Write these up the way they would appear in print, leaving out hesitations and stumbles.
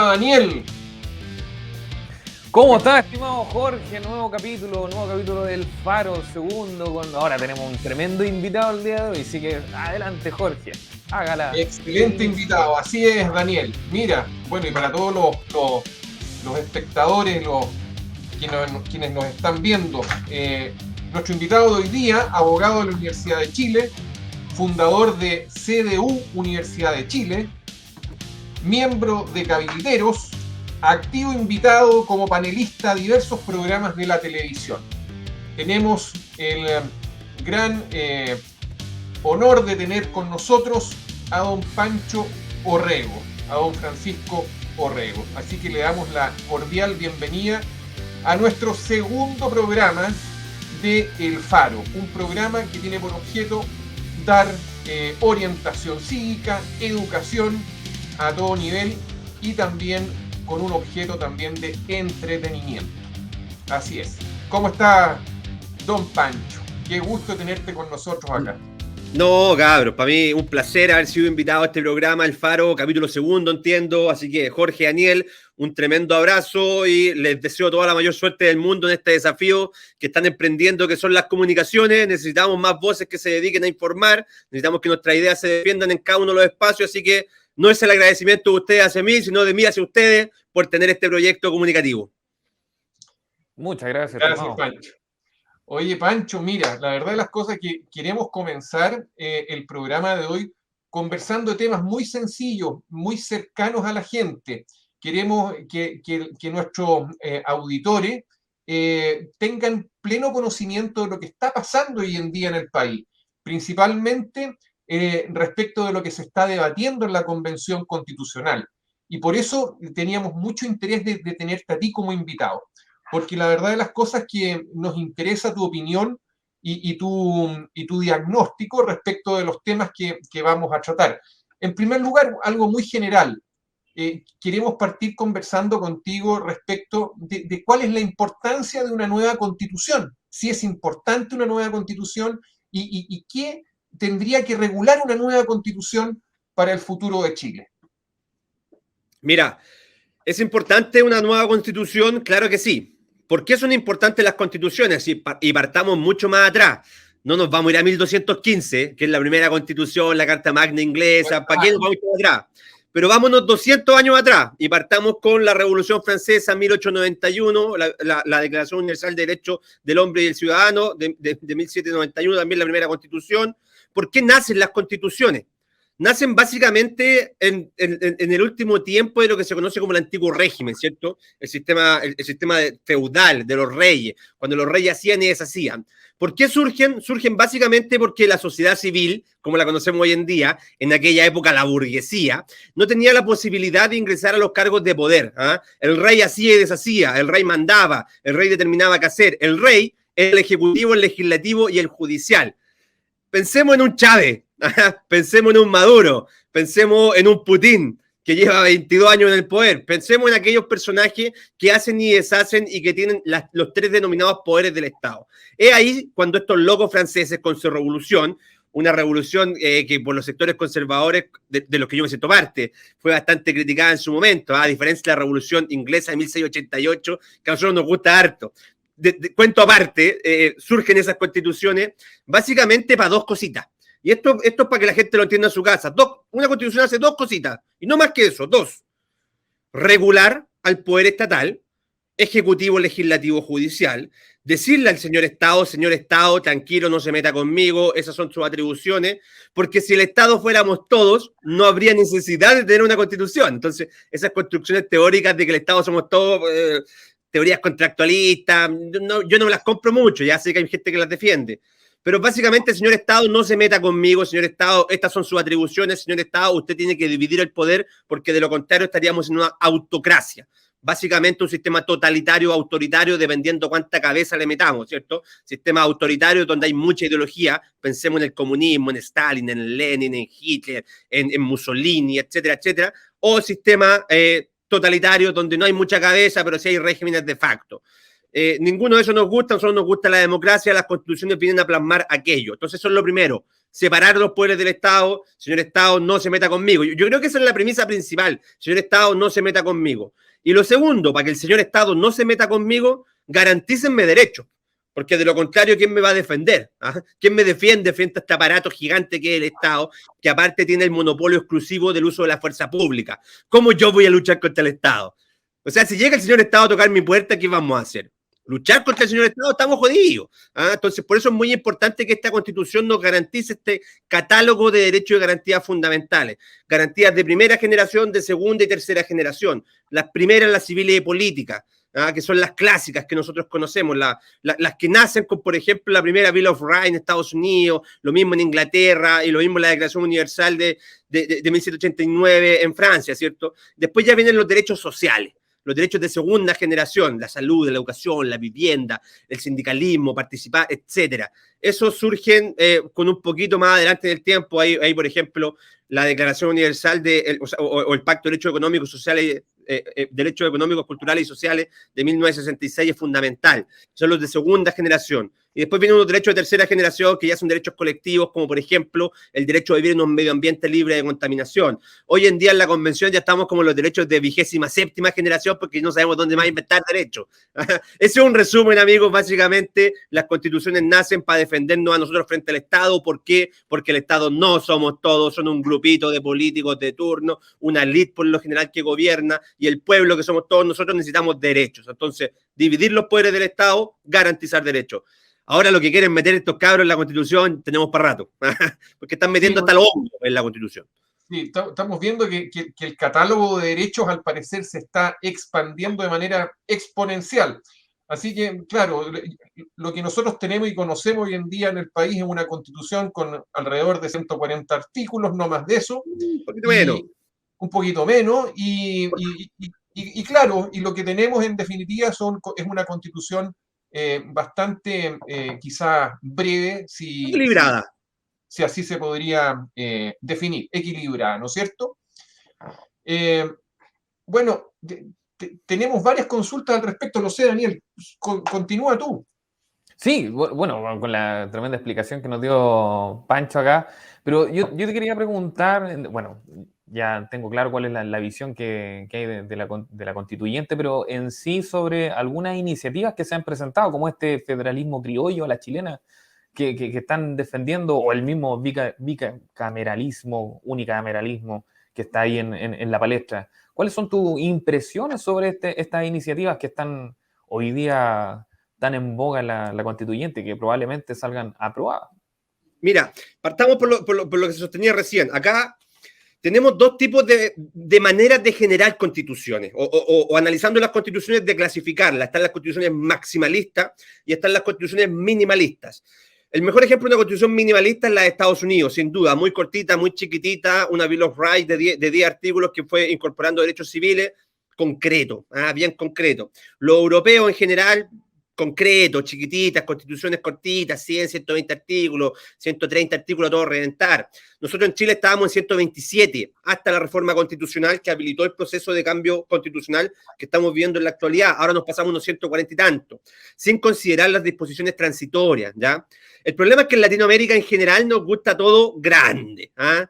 Daniel? ¿Cómo está, estimado Jorge? Nuevo capítulo del Faro, segundo. Ahora tenemos un tremendo invitado el día de hoy, así que adelante, Jorge, hágala. Excelente invitado, así es, Daniel. Mira, bueno, y para todos los espectadores, quienes nos están viendo, nuestro invitado de hoy día, abogado de la Universidad de Chile, fundador de CDU Universidad de Chile, miembro de Cabilderos, activo invitado como panelista a diversos programas de la televisión. Tenemos el gran honor de tener con nosotros a don Pancho Orrego, a don Francisco Orrego. Así que le damos la cordial bienvenida a nuestro segundo programa de El Faro, un programa que tiene por objeto dar orientación cívica, educación a todo nivel y también con un objeto también de entretenimiento. Así es. ¿Cómo está, don Pancho? Qué gusto tenerte con nosotros acá. No, cabros, para mí un placer haber sido invitado a este programa, El Faro, capítulo segundo, entiendo. Así que Jorge, Daniel, un tremendo abrazo y les deseo toda la mayor suerte del mundo en este desafío que están emprendiendo, que son las comunicaciones. Necesitamos más voces que se dediquen a informar, necesitamos que nuestras ideas se defiendan en cada uno de los espacios, así que no es el agradecimiento de ustedes hacia mí, sino de mí hacia ustedes por tener este proyecto comunicativo. Muchas gracias, Gracias, Pancho. Oye, Pancho, mira, la verdad de las cosas que queremos comenzar el programa de hoy conversando de temas muy sencillos, muy cercanos a la gente. Queremos que nuestros auditores tengan pleno conocimiento de lo que está pasando hoy en día en el país, principalmente respecto de lo que se está debatiendo en la Convención Constitucional. Y por eso teníamos mucho interés de tenerte a ti como invitado. Porque la verdad de las cosas es que nos interesa tu opinión y tu diagnóstico respecto de los temas que vamos a tratar. En primer lugar, algo muy general. Queremos partir conversando contigo respecto de cuál es la importancia de una nueva constitución, si es importante una nueva constitución y qué tendría que regular una nueva constitución para el futuro de Chile. Mira, ¿es importante una nueva constitución? Claro que sí. ¿Por qué son importantes las constituciones? Y partamos mucho más atrás. No nos vamos a ir a 1215, que es la primera constitución, la Carta Magna inglesa. ¿Para qué nos vamos a ir atrás? Pero vámonos 200 años atrás y partamos con la Revolución Francesa, 1891, la Declaración Universal de Derechos del Hombre y del Ciudadano de 1791, también la primera constitución. ¿Por qué nacen las constituciones? Nacen básicamente en el último tiempo de lo que se conoce como el antiguo régimen, ¿cierto? El sistema feudal de los reyes, cuando los reyes hacían y deshacían. ¿Por qué surgen? Surgen básicamente porque la sociedad civil, como la conocemos hoy en día, en aquella época la burguesía, no tenía la posibilidad de ingresar a los cargos de poder. ¿Ah? El rey hacía y deshacía, el rey mandaba, el rey determinaba qué hacer. El rey era el ejecutivo, el legislativo y el judicial. Pensemos en un Chávez, pensemos en un Maduro, pensemos en un Putin que lleva 22 años en el poder, pensemos en aquellos personajes que hacen y deshacen y que tienen los tres denominados poderes del Estado. Es ahí cuando estos locos franceses con su revolución, una revolución que por los sectores conservadores de los que yo me siento parte, fue bastante criticada en su momento, a diferencia de la revolución inglesa de 1688, que a nosotros nos gusta harto. Cuento aparte, surgen esas constituciones básicamente para dos cositas. Y esto es para que la gente lo entienda en su casa. Una constitución hace dos cositas, y no más que eso, dos. Regular al poder estatal, ejecutivo, legislativo, judicial, decirle al señor Estado, tranquilo, no se meta conmigo, esas son sus atribuciones, porque si el Estado fuéramos todos, no habría necesidad de tener una constitución. Entonces, esas construcciones teóricas de que el Estado somos todos... teorías contractualistas, yo no me las compro mucho, ya sé que hay gente que las defiende, pero básicamente, señor Estado, no se meta conmigo, señor Estado, estas son sus atribuciones, señor Estado, usted tiene que dividir el poder, porque de lo contrario estaríamos en una autocracia, básicamente un sistema totalitario, autoritario, dependiendo cuánta cabeza le metamos, ¿cierto? Sistema autoritario donde hay mucha ideología, pensemos en el comunismo, en Stalin, en Lenin, en Hitler, en Mussolini, etcétera, etcétera, o sistema totalitario donde no hay mucha cabeza, pero sí hay regímenes de facto. Ninguno de esos nos gusta, a nosotros nos gusta la democracia, las constituciones vienen a plasmar aquello. Entonces eso es lo primero, separar los poderes del Estado. Señor Estado, no se meta conmigo. Yo creo que esa es la premisa principal. Señor Estado, no se meta conmigo. Y lo segundo, para que el señor Estado no se meta conmigo, garantícenme derechos. Porque de lo contrario, ¿quién me va a defender? ¿Ah? ¿Quién me defiende frente a este aparato gigante que es el Estado, que aparte tiene el monopolio exclusivo del uso de la fuerza pública? ¿Cómo yo voy a luchar contra el Estado? O sea, si llega el señor Estado a tocar mi puerta, ¿qué vamos a hacer? Luchar contra el señor Estado, estamos jodidos. ¿Ah? Entonces, por eso es muy importante que esta Constitución nos garantice este catálogo de derechos y garantías fundamentales. Garantías de primera generación, de segunda y tercera generación. Las primeras, las civiles y políticas. Que son las clásicas que nosotros conocemos, las que nacen con, por ejemplo, la primera Bill of Rights en Estados Unidos, lo mismo en Inglaterra y lo mismo en la Declaración Universal de 1789 en Francia, ¿cierto? Después ya vienen los derechos sociales, los derechos de segunda generación, la salud, la educación, la vivienda, el sindicalismo, participar, etcétera. Esos surgen con un poquito más adelante en el tiempo. Hay por ejemplo, la Declaración Universal o el Pacto de Derechos Económicos, Sociales, Derechos Económicos, Culturales y Sociales de 1966 es fundamental. Son los de segunda generación. Y después vienen unos derechos de tercera generación que ya son derechos colectivos, como por ejemplo el derecho a vivir en un medio ambiente libre de contaminación. Hoy en día en la convención ya estamos como los derechos de 27ª generación porque no sabemos dónde más inventar derechos. Ese es un resumen, amigos. Básicamente las constituciones nacen para defendernos a nosotros frente al Estado. ¿Por qué? Porque el Estado no somos todos, son un grupito de políticos de turno, una élite por lo general que gobierna, y el pueblo que somos todos nosotros necesitamos derechos. Entonces, dividir los poderes del Estado, garantizar derechos. Ahora lo que quieren meter estos cabros en la Constitución, tenemos para rato, porque están metiendo hasta los hongos en la Constitución. Sí, estamos viendo que el catálogo de derechos al parecer se está expandiendo de manera exponencial. Así que, claro, lo que nosotros tenemos y conocemos hoy en día en el país es una Constitución con alrededor de 140 artículos, no más de eso. Un poquito menos. Un poquito menos. Y claro, y lo que tenemos en definitiva es una Constitución bastante quizás breve, Equilibrada. si así se podría definir, equilibrada, ¿no es cierto? Bueno, tenemos varias consultas al respecto, lo sé, Daniel, continúa tú. Sí, bueno, con la tremenda explicación que nos dio Pancho acá, pero yo te quería preguntar, bueno, ya tengo claro cuál es la visión que hay de la constituyente, pero en sí sobre algunas iniciativas que se han presentado, como este federalismo criollo a la chilena, que están defendiendo, o el mismo bicameralismo, unicameralismo que está ahí en la palestra. ¿Cuáles son tus impresiones sobre estas iniciativas que están hoy día tan en boga en la constituyente, que probablemente salgan aprobadas? Mira, partamos por lo que se sostenía recién. Acá tenemos dos tipos de maneras de generar constituciones, o analizando las constituciones, de clasificarlas. Están las constituciones maximalistas y están las constituciones minimalistas. El mejor ejemplo de una constitución minimalista es la de Estados Unidos, sin duda, muy cortita, muy chiquitita, una Bill of Rights de 10 artículos que fue incorporando derechos civiles, concreto, bien concreto. Lo europeo en general, concreto, chiquititas, constituciones cortitas, 100, 120 artículos, 130 artículos a todo reventar. Nosotros en Chile estábamos en 127, hasta la reforma constitucional que habilitó el proceso de cambio constitucional que estamos viendo en la actualidad. Ahora nos pasamos unos 140 y tanto, sin considerar las disposiciones transitorias, ¿ya? El problema es que en Latinoamérica en general nos gusta todo grande, ¿ah?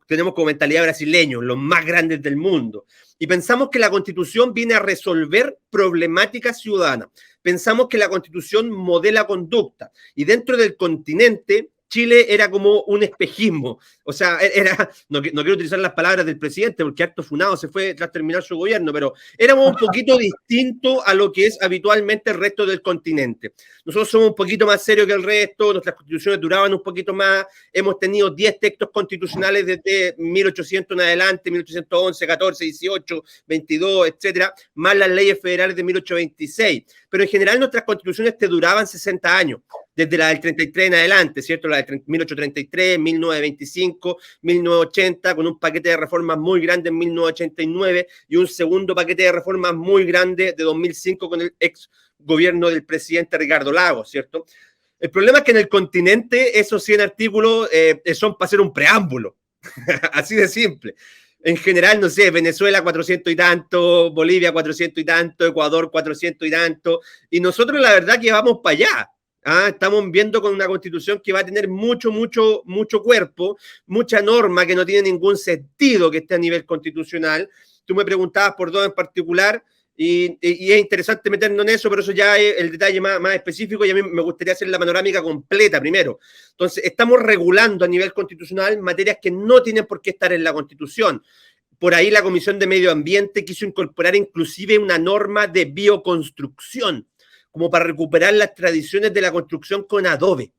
Tenemos como mentalidad brasileños, los más grandes del mundo. Y pensamos que la Constitución viene a resolver problemáticas ciudadanas. Pensamos que la Constitución modela conducta. Y dentro del continente, Chile era como un espejismo. O sea, no quiero utilizar las palabras del presidente porque harto funado se fue tras terminar su gobierno, pero éramos un poquito distintos a lo que es habitualmente el resto del continente. Nosotros somos un poquito más serios que el resto, nuestras constituciones duraban un poquito más, hemos tenido 10 textos constitucionales desde 1800 en adelante, 1811, 14, 18, 22, etcétera, más las leyes federales de 1826. Pero en general nuestras constituciones te duraban 60 años. Desde la del 33 en adelante, ¿cierto? La de 1833, 1925, 1980, con un paquete de reformas muy grande en 1989 y un segundo paquete de reformas muy grande de 2005 con el ex gobierno del presidente Ricardo Lagos, ¿cierto? El problema es que en el continente esos 100 artículos son para hacer un preámbulo, así de simple. En general, no sé, Venezuela 400 y tanto, Bolivia 400 y tanto, Ecuador 400 y tanto, y nosotros la verdad que vamos para allá. Estamos viendo con una constitución que va a tener mucho cuerpo, mucha norma que no tiene ningún sentido que esté a nivel constitucional. Tú me preguntabas por dos en particular, y es interesante meternos en eso, pero eso ya es el detalle más específico, y a mí me gustaría hacer la panorámica completa primero. Entonces, estamos regulando a nivel constitucional materias que no tienen por qué estar en la Constitución. Por ahí la Comisión de Medio Ambiente quiso incorporar inclusive una norma de bioconstrucción, como para recuperar las tradiciones de la construcción con adobe.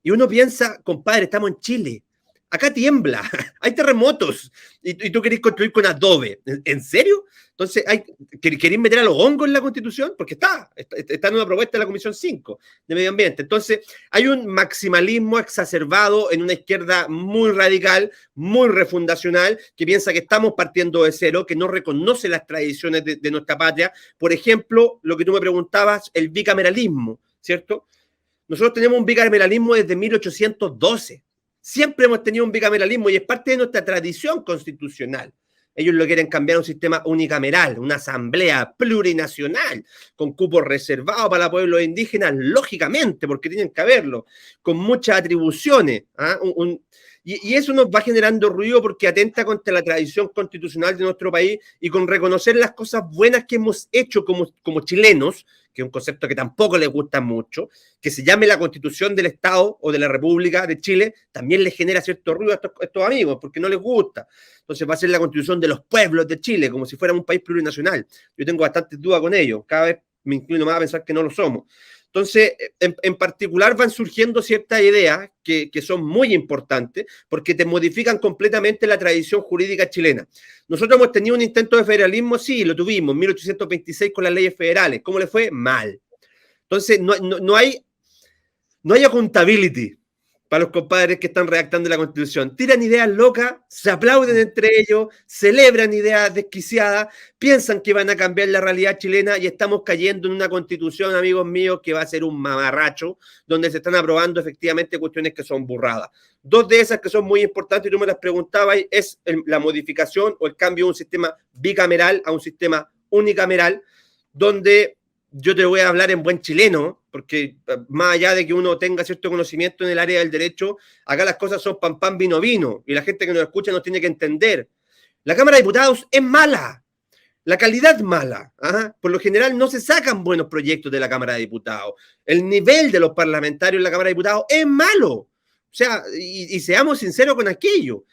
Y uno piensa, compadre, estamos en Chile, acá tiembla, hay terremotos, y tú querés construir con adobe. ¿En serio? Entonces, ¿queréis meter a los hongos en la Constitución? Porque está en una propuesta de la Comisión 5 de Medio Ambiente. Entonces, hay un maximalismo exacerbado en una izquierda muy radical, muy refundacional, que piensa que estamos partiendo de cero, que no reconoce las tradiciones de nuestra patria. Por ejemplo, lo que tú me preguntabas, el bicameralismo, ¿cierto? Nosotros tenemos un bicameralismo desde 1812. Siempre hemos tenido un bicameralismo y es parte de nuestra tradición constitucional. Ellos lo quieren cambiar a un sistema unicameral, una asamblea plurinacional, con cupos reservados para pueblos indígenas, lógicamente, porque tienen que haberlo, con muchas atribuciones. Y eso nos va generando ruido porque atenta contra la tradición constitucional de nuestro país y con reconocer las cosas buenas que hemos hecho como chilenos, que es un concepto que tampoco les gusta mucho, que se llame la Constitución del Estado o de la República de Chile, también les genera cierto ruido a estos amigos, porque no les gusta. Entonces va a ser la Constitución de los pueblos de Chile, como si fuéramos un país plurinacional. Yo tengo bastantes dudas con ello, cada vez me inclino más a pensar que no lo somos. Entonces, en particular van surgiendo ciertas ideas que son muy importantes porque te modifican completamente la tradición jurídica chilena. Nosotros hemos tenido un intento de federalismo, sí, lo tuvimos en 1826 con las leyes federales. ¿Cómo le fue? Mal. Entonces, no hay accountability para los compadres que están redactando la Constitución. Tiran ideas locas, se aplauden entre ellos, celebran ideas desquiciadas, piensan que van a cambiar la realidad chilena y estamos cayendo en una Constitución, amigos míos, que va a ser un mamarracho, donde se están aprobando efectivamente cuestiones que son burradas. Dos de esas que son muy importantes, y tú me las preguntabas, es la modificación o el cambio de un sistema bicameral a un sistema unicameral, donde yo te voy a hablar en buen chileno, porque más allá de que uno tenga cierto conocimiento en el área del derecho, acá las cosas son pan, pan, vino, vino, y la gente que nos escucha nos tiene que entender. La Cámara de Diputados es mala, la calidad es mala. Por lo general no se sacan buenos proyectos de la Cámara de Diputados. El nivel de los parlamentarios en la Cámara de Diputados es malo. O sea, y seamos sinceros con aquello.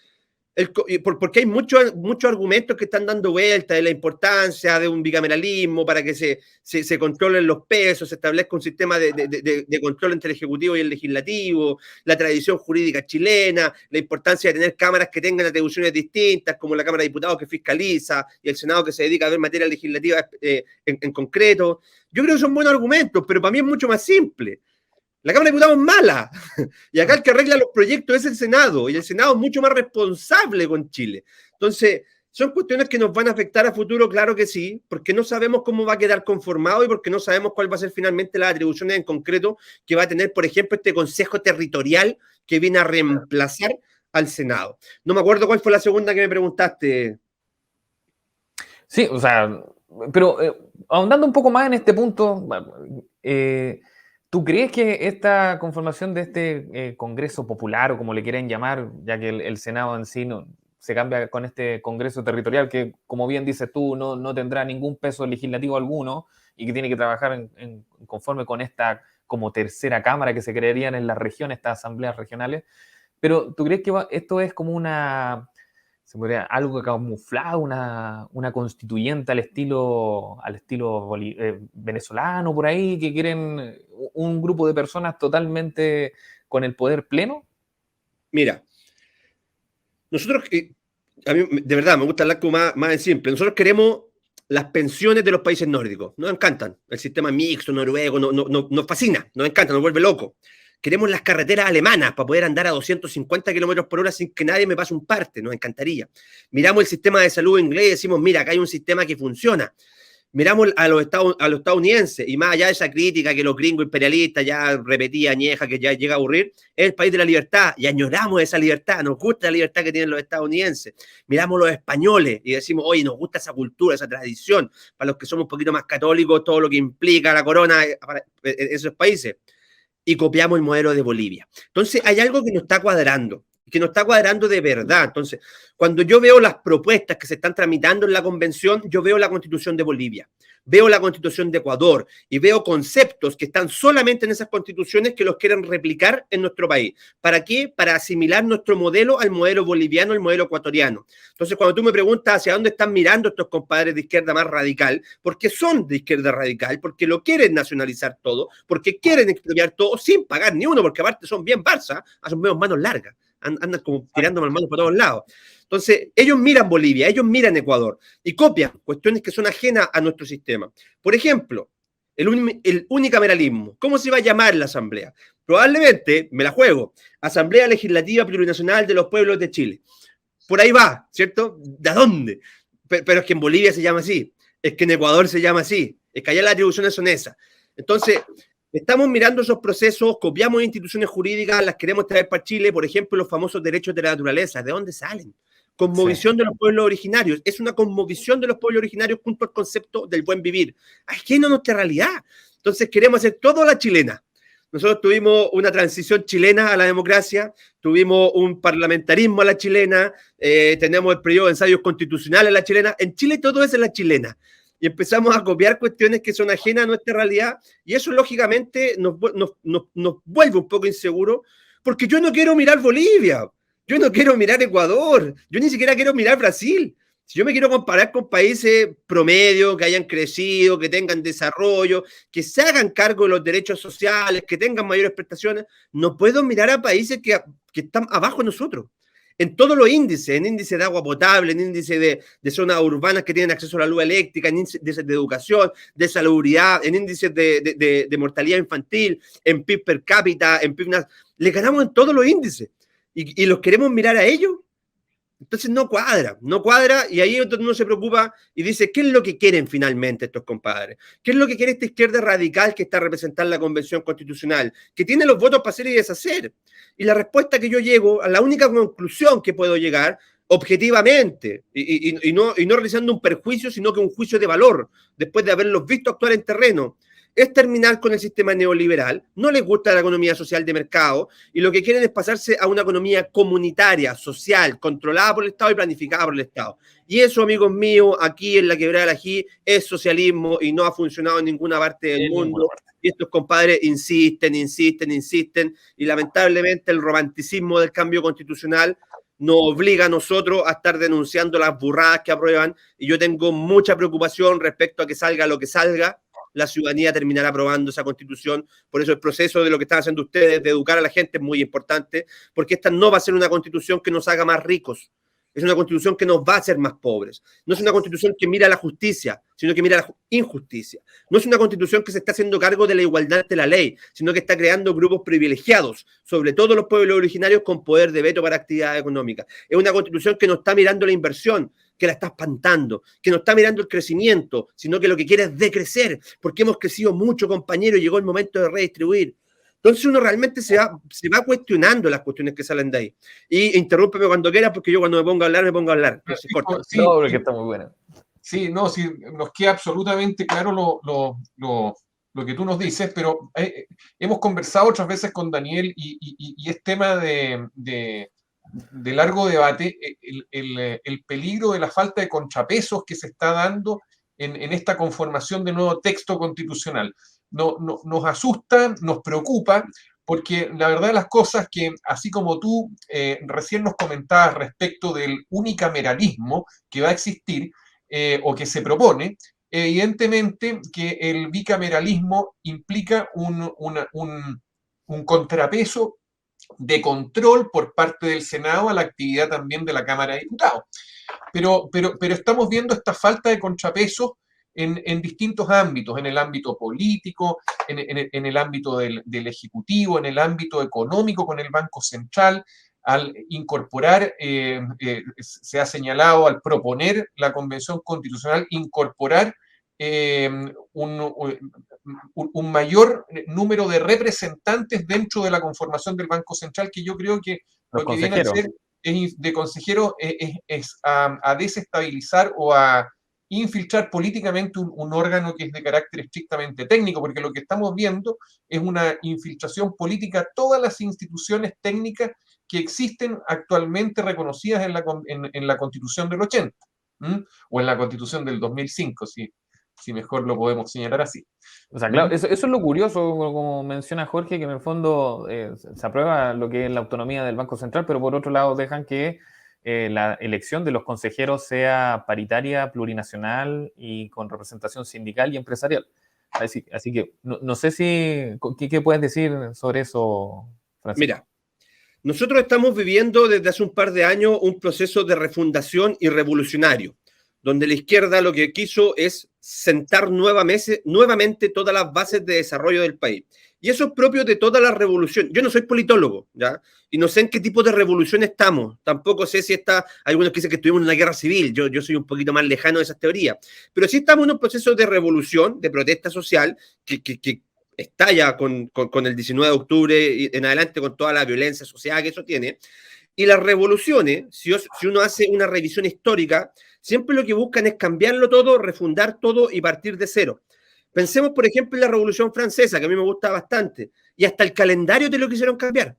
Porque hay muchos argumentos que están dando vuelta de la importancia de un bicameralismo para que se controlen los pesos, se establezca un sistema de control entre el Ejecutivo y el Legislativo, la tradición jurídica chilena, la importancia de tener cámaras que tengan atribuciones distintas, como la Cámara de Diputados que fiscaliza y el Senado que se dedica a ver materia legislativa en concreto. Yo creo que son buenos argumentos, pero para mí es mucho más simple. La Cámara de Diputados es mala, y acá el que arregla los proyectos es el Senado, y el Senado es mucho más responsable con Chile. Entonces, son cuestiones que nos van a afectar a futuro, claro que sí, porque no sabemos cómo va a quedar conformado y porque no sabemos cuál va a ser finalmente las atribuciones en concreto que va a tener, por ejemplo, este Consejo Territorial que viene a reemplazar al Senado. No me acuerdo cuál fue la segunda que me preguntaste. Sí, o sea, pero ahondando un poco más en este punto, ¿tú crees que esta conformación de este Congreso Popular, o como le quieren llamar, ya que el Senado en sí no, se cambia con este Congreso Territorial, que como bien dices tú, no tendrá ningún peso legislativo alguno y que tiene que trabajar conforme con esta como tercera cámara que se crearían en las regiones, estas asambleas regionales? Pero ¿tú crees que esto es como algo camuflado, una constituyente al estilo venezolano por ahí, que quieren un grupo de personas totalmente con el poder pleno? Mira, nosotros, a mí de verdad me gusta hablar como más en simple, nosotros queremos las pensiones de los países nórdicos, nos encantan, el sistema mixto, noruego, nos fascina, nos encanta, nos vuelve loco. Queremos las carreteras alemanas para poder andar a 250 kilómetros por hora sin que nadie me pase un parte, nos encantaría. Miramos el sistema de salud inglés y decimos, mira, acá hay un sistema que funciona. miramos a los estadounidenses, y más allá de esa crítica que los gringos imperialistas ya repetía añeja, que ya llega a aburrir, es el país de la libertad, y añoramos esa libertad, nos gusta la libertad que tienen los estadounidenses. Miramos los españoles y decimos, oye, nos gusta esa cultura, esa tradición, para los que somos un poquito más católicos, todo lo que implica la corona para esos países, y copiamos el modelo de Bolivia. Entonces, hay algo que nos está cuadrando de verdad. Entonces, cuando yo veo las propuestas que se están tramitando en la convención, yo veo la Constitución de Bolivia, veo la Constitución de Ecuador y veo conceptos que están solamente en esas constituciones que los quieren replicar en nuestro país. ¿Para qué? Para asimilar nuestro modelo al modelo boliviano, al modelo ecuatoriano. Entonces, cuando tú me preguntas hacia dónde están mirando estos compadres de izquierda más radical, porque son de izquierda radical, porque lo quieren nacionalizar todo, porque quieren expropiar todo sin pagar ni uno, porque aparte son bien Barça, son menos manos largas. Andan como tirando manos por todos lados. Entonces, ellos miran Bolivia, ellos miran Ecuador y copian cuestiones que son ajenas a nuestro sistema. Por ejemplo, el unicameralismo. ¿Cómo se va a llamar la asamblea? Probablemente, me la juego, Asamblea Legislativa Plurinacional de los Pueblos de Chile. Por ahí va, ¿cierto? ¿De dónde? Pero es que en Bolivia se llama así, es que en Ecuador se llama así, es que allá las atribuciones son esas. Entonces, estamos mirando esos procesos, copiamos instituciones jurídicas, las queremos traer para Chile, por ejemplo, los famosos derechos de la naturaleza. ¿De dónde salen? Cosmovisión de los pueblos originarios. Es una cosmovisión de los pueblos originarios junto al concepto del buen vivir. Ajeno a nuestra realidad. Entonces queremos hacer todo a la chilena. Nosotros tuvimos una transición chilena a la democracia, tuvimos un parlamentarismo a la chilena, tenemos el periodo de ensayos constitucionales a la chilena. En Chile todo es a la chilena. Y empezamos a copiar cuestiones que son ajenas a nuestra realidad, y eso lógicamente nos vuelve un poco inseguros, porque yo no quiero mirar Bolivia, yo no quiero mirar Ecuador, yo ni siquiera quiero mirar Brasil. Si yo me quiero comparar con países promedio, que hayan crecido, que tengan desarrollo, que se hagan cargo de los derechos sociales, que tengan mayores prestaciones, no puedo mirar a países que están abajo de nosotros. En todos los índices, en índice de agua potable, en índice de zonas urbanas que tienen acceso a la luz eléctrica, en índices de educación, de salubridad, en índices de mortalidad infantil, en PIB per cápita, en PIB... Le ganamos en todos los índices y los queremos mirar a ellos. Entonces no cuadra, y ahí uno se preocupa y dice, ¿qué es lo que quieren finalmente estos compadres? ¿Qué es lo que quiere esta izquierda radical que está representando la Convención Constitucional? Que tiene los votos para hacer y deshacer. Y la respuesta que yo llego, a la única conclusión que puedo llegar, objetivamente, y no realizando un perjuicio, sino que un juicio de valor, después de haberlos visto actuar en terreno, es terminar con el sistema neoliberal. No les gusta la economía social de mercado y lo que quieren es pasarse a una economía comunitaria, social, controlada por el Estado y planificada por el Estado. Y eso, amigos míos, aquí en la Quebrada del Ají es socialismo y no ha funcionado en ninguna parte del mundo. Y estos compadres insisten y lamentablemente el romanticismo del cambio constitucional nos obliga a nosotros a estar denunciando las burradas que aprueban, y yo tengo mucha preocupación respecto a que salga lo que salga. La ciudadanía terminará aprobando esa constitución. Por eso el proceso de lo que están haciendo ustedes de educar a la gente es muy importante, porque esta no va a ser una constitución que nos haga más ricos, es una constitución que nos va a hacer más pobres. No es una constitución que mira la justicia, sino que mira la injusticia. No es una constitución que se está haciendo cargo de la igualdad de la ley, sino que está creando grupos privilegiados, sobre todo los pueblos originarios con poder de veto para actividades económicas. Es una constitución que no está mirando la inversión, que la está espantando, que no está mirando el crecimiento, sino que lo que quiere es decrecer, porque hemos crecido mucho, compañero, y llegó el momento de redistribuir. Entonces uno realmente se va cuestionando las cuestiones que salen de ahí. Y interrúmpeme cuando quieras, porque yo cuando me pongo a hablar. Entonces, corta. Sí, no, porque está muy buena. Sí, no, sí, nos queda absolutamente claro lo que tú nos dices, pero hemos conversado otras veces con Daniel y es tema de largo debate el peligro de la falta de contrapesos que se está dando en esta conformación de nuevo texto constitucional. Nos asusta, nos preocupa, porque la verdad de las cosas que, así como tú recién nos comentabas respecto del unicameralismo que va a existir o que se propone, evidentemente que el bicameralismo implica un contrapeso de control por parte del Senado a la actividad también de la Cámara de Diputados. Pero estamos viendo esta falta de contrapesos en distintos ámbitos, en el ámbito político, en el ámbito del Ejecutivo, en el ámbito económico con el Banco Central, al incorporar, se ha señalado, al proponer la Convención Constitucional, incorporar un mayor número de representantes dentro de la conformación del Banco Central, que yo creo que Los lo que viene a consejeros. hacer de consejero es a desestabilizar o a infiltrar políticamente un órgano que es de carácter estrictamente técnico, porque lo que estamos viendo es una infiltración política a todas las instituciones técnicas que existen actualmente reconocidas en la Constitución del 80, ¿m? O en la Constitución del 2005, si mejor lo podemos señalar así. O sea, claro, eso es lo curioso, como menciona Jorge, que en el fondo se aprueba lo que es la autonomía del Banco Central, pero por otro lado dejan que la elección de los consejeros sea paritaria, plurinacional y con representación sindical y empresarial. Así que no sé ¿qué puedes decir sobre eso, Francisco? Mira, nosotros estamos viviendo desde hace un par de años un proceso de refundación y revolucionario, donde la izquierda lo que quiso es sentar nuevamente todas las bases de desarrollo del país. Y eso es propio de toda la revolución. Yo no soy politólogo, ¿ya? Y no sé en qué tipo de revolución estamos. Tampoco sé si hay algunos que dicen que estuvimos en una guerra civil. Yo soy un poquito más lejano de esas teorías. Pero sí estamos en un proceso de revolución, de protesta social, que estalla con el 19 de octubre y en adelante con toda la violencia social que eso tiene. Y las revoluciones, si uno hace una revisión histórica, siempre lo que buscan es cambiarlo todo, refundar todo y partir de cero. Pensemos, por ejemplo, en la Revolución Francesa, que a mí me gusta bastante, y hasta el calendario te lo quisieron cambiar.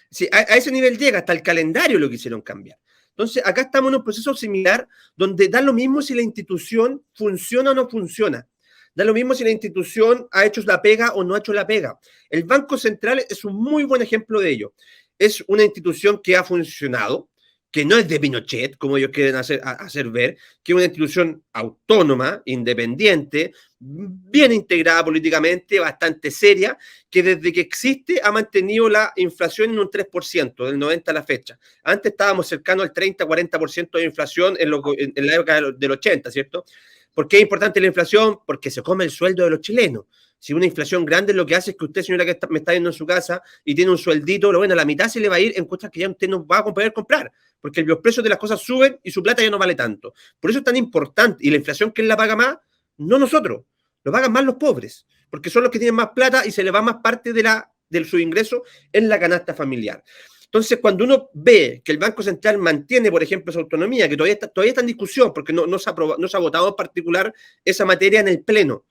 Sí, a ese nivel llega, hasta el calendario lo quisieron cambiar. Entonces, acá estamos en un proceso similar, donde da lo mismo si la institución funciona o no funciona. Da lo mismo si la institución ha hecho la pega o no ha hecho la pega. El Banco Central es un muy buen ejemplo de ello. Es una institución que ha funcionado, que no es de Pinochet, como ellos quieren hacer ver, que es una institución autónoma, independiente, bien integrada políticamente, bastante seria, que desde que existe ha mantenido la inflación en un 3%, del 90 a la fecha. Antes estábamos cercanos al 30-40% de inflación en la época del 80, ¿cierto? ¿Por qué es importante la inflación? Porque se come el sueldo de los chilenos. Si una inflación grande lo que hace es que usted, señora, que me está viendo en su casa y tiene un sueldito, bueno, la mitad se le va a ir en cosas que ya usted no va a poder comprar, porque los precios de las cosas suben y su plata ya no vale tanto. Por eso es tan importante. Y la inflación, ¿quién la paga más? No nosotros, lo pagan más los pobres, porque son los que tienen más plata y se le va más parte de su ingreso en la canasta familiar. Entonces, cuando uno ve que el Banco Central mantiene, por ejemplo, su autonomía, que todavía está en discusión, porque no se ha votado en particular esa materia en el Pleno,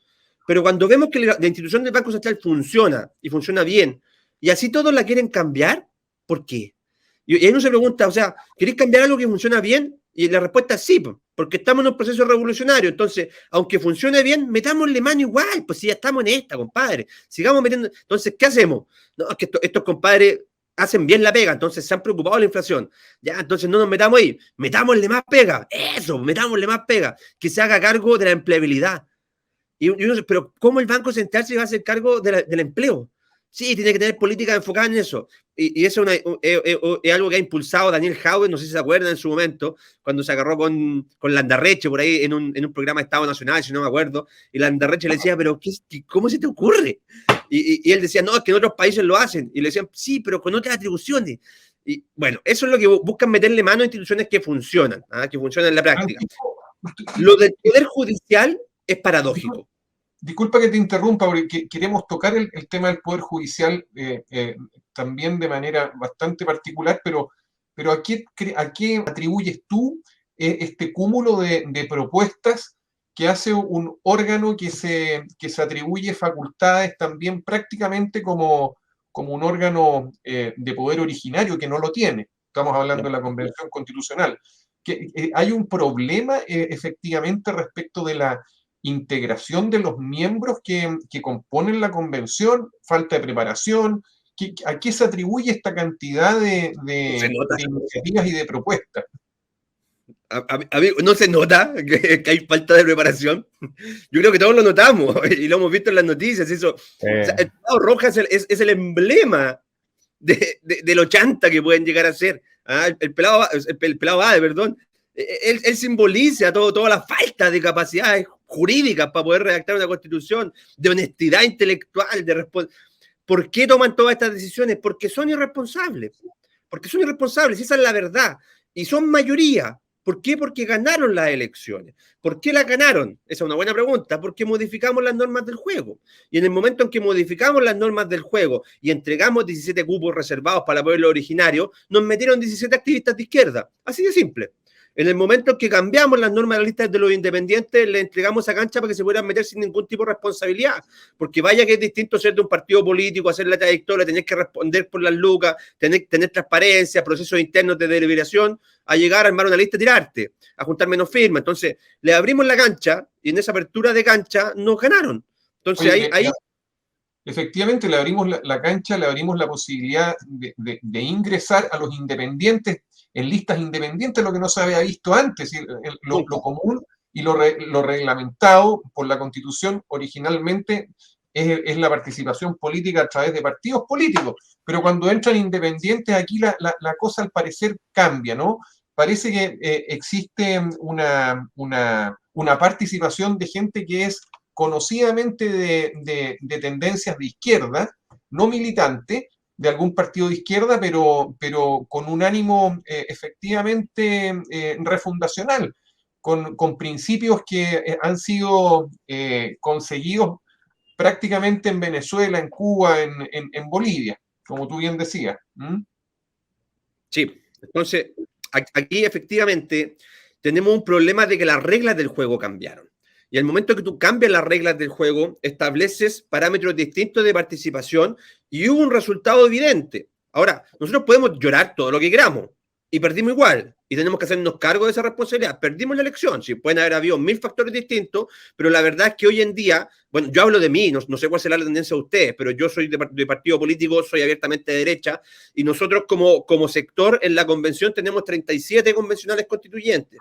pero cuando vemos que la institución del Banco Central funciona y funciona bien, y así todos la quieren cambiar, ¿por qué? Y ahí uno se pregunta, o sea, ¿queréis cambiar algo que funciona bien? Y la respuesta es sí, porque estamos en un proceso revolucionario. Entonces, aunque funcione bien, metámosle mano igual, pues si ya estamos en esta, compadre. Sigamos metiendo. Entonces, ¿qué hacemos? No, es que estos compadres hacen bien la pega, entonces se han preocupado de la inflación. Ya, entonces no nos metamos ahí, metámosle más pega. Eso, metámosle más pega. Que se haga cargo de la empleabilidad. Y uno dice, pero ¿cómo el Banco Central se va a hacer cargo del empleo? Sí, tiene que tener políticas enfocadas en eso. Y eso es algo que ha impulsado Daniel Howard, no sé si se acuerdan en su momento, cuando se agarró con Landarreche por ahí en un programa de Estado Nacional, si no me acuerdo, y Landarreche le decía, pero ¿cómo se te ocurre? Y él decía, no, es que en otros países lo hacen. Y le decían, sí, pero con otras atribuciones. Y bueno, eso es lo que buscan meterle mano a instituciones que funcionan en la práctica. Lo del Poder Judicial es paradójico. Disculpa que te interrumpa, porque queremos tocar el tema del Poder Judicial también de manera bastante particular, pero ¿a qué atribuyes tú este cúmulo de propuestas que hace un órgano que se atribuye facultades también prácticamente como un órgano de poder originario que no lo tiene? Estamos hablando de la Convención Constitucional. ¿Hay un problema efectivamente respecto de la integración de los miembros que componen la convención, falta de preparación? ¿A qué se atribuye esta cantidad de iniciativas y de propuestas? ¿No se nota que hay falta de preparación? Yo creo que todos lo notamos y lo hemos visto en las noticias. Eso. O sea, el pelado roja es el emblema de lo chanta que pueden llegar a ser. El pelado Bade, perdón. Él simboliza toda la falta de capacidades jurídicas para poder redactar una constitución, de honestidad intelectual, ¿Por qué toman todas estas decisiones? Porque son irresponsables. Porque son irresponsables, esa es la verdad. Y son mayoría, ¿Por qué? Porque ganaron las elecciones. ¿Por qué las ganaron? Esa es una buena pregunta. Porque modificamos las normas del juego. Y en el momento en que modificamos las normas del juego y entregamos 17 cupos reservados para el pueblo originario, nos metieron 17 activistas de izquierda. Así de simple. En el momento en que cambiamos las normas de las listas de los independientes, le entregamos esa cancha para que se puedan meter sin ningún tipo de responsabilidad. Porque vaya que es distinto ser de un partido político, hacer la trayectoria, tener que responder por las lucas, tener transparencia, procesos internos de deliberación, a llegar a armar una lista y tirarte, a juntar menos firmas. Entonces, le abrimos la cancha y en esa apertura de cancha nos ganaron. Entonces, Oye, ahí efectivamente, le abrimos la cancha, le abrimos la posibilidad de ingresar a los independientes en listas independientes, lo que no se había visto antes. Lo común y lo reglamentado por la Constitución originalmente es la participación política a través de partidos políticos. Pero cuando entran independientes, aquí la cosa al parecer cambia, ¿no? Parece que existe una participación de gente que es conocidamente de tendencias de izquierda, no militante, de algún partido de izquierda, pero con un ánimo efectivamente refundacional, con principios que han sido conseguidos prácticamente en Venezuela, en Cuba, en Bolivia, como tú bien decías. Sí, entonces aquí efectivamente tenemos un problema de que las reglas del juego cambiaron. Y al momento que tú cambias las reglas del juego, estableces parámetros distintos de participación y hubo un resultado evidente. Ahora, nosotros podemos llorar todo lo que queramos y perdimos igual. Y tenemos que hacernos cargo de esa responsabilidad. Perdimos la elección. Sí, pueden haber habido 1000 factores distintos, pero la verdad es que hoy en día, bueno, yo hablo de mí, no sé cuál será la tendencia de ustedes, pero yo soy de partido político, soy abiertamente de derecha, y nosotros como sector en la convención tenemos 37 convencionales constituyentes.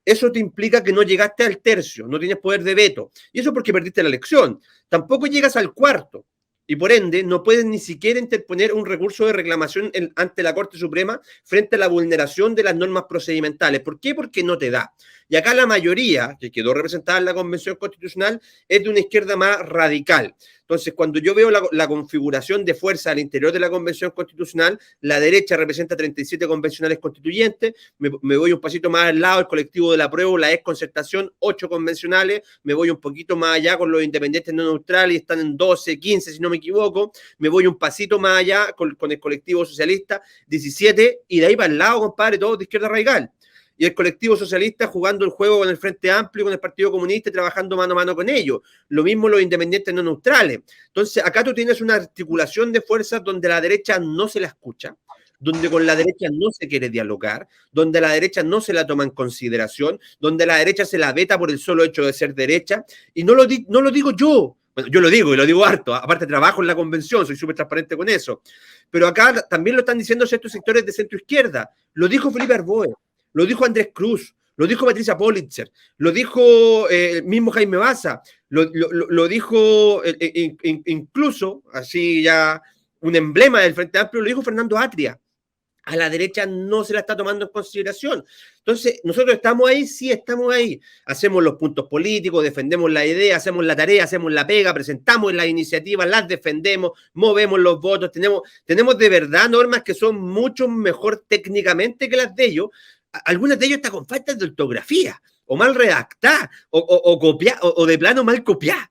Eso te implica que no llegaste al tercio, no tienes poder de veto. Y eso porque perdiste la elección. Tampoco llegas al cuarto. Y por ende, no puedes ni siquiera interponer un recurso de reclamación ante la Corte Suprema frente a la vulneración de las normas procedimentales. ¿Por qué? Porque no te da. Y acá la mayoría, que quedó representada en la Convención Constitucional, es de una izquierda más radical. Entonces, cuando yo veo la configuración de fuerza al interior de la Convención Constitucional, la derecha representa 37 convencionales constituyentes, me voy un pasito más al lado, el colectivo del apruebo, la exconcertación, 8 convencionales, me voy un poquito más allá con los independientes no neutrales, están en 12, 15, si no me equivoco, me voy un pasito más allá con el colectivo socialista, 17, y de ahí para el lado, compadre, todos de izquierda radical. Y el colectivo socialista jugando el juego con el Frente Amplio, con el Partido Comunista y trabajando mano a mano con ellos. Lo mismo los independientes no neutrales. Entonces, acá tú tienes una articulación de fuerzas donde la derecha no se la escucha, donde con la derecha no se quiere dialogar, donde la derecha no se la toma en consideración, donde la derecha se la veta por el solo hecho de ser derecha. Y no lo digo yo. Bueno, yo lo digo y lo digo harto. Aparte, trabajo en la convención, soy súper transparente con eso. Pero acá también lo están diciendo ciertos sectores de centro izquierda. Lo dijo Felipe Arboe. Lo dijo Andrés Cruz, lo dijo Patricia Politzer, lo dijo el mismo Jaime Baza, lo dijo incluso, así ya un emblema del Frente Amplio, lo dijo Fernando Atria. A la derecha no se la está tomando en consideración. Entonces, nosotros estamos ahí, sí estamos ahí. Hacemos los puntos políticos, defendemos la idea, hacemos la tarea, hacemos la pega, presentamos las iniciativas, las defendemos, movemos los votos. Tenemos de verdad normas que son mucho mejor técnicamente que las de ellos. Algunas de ellos están con faltas de ortografía, o mal redactadas, o copiadas, o de plano mal copiadas.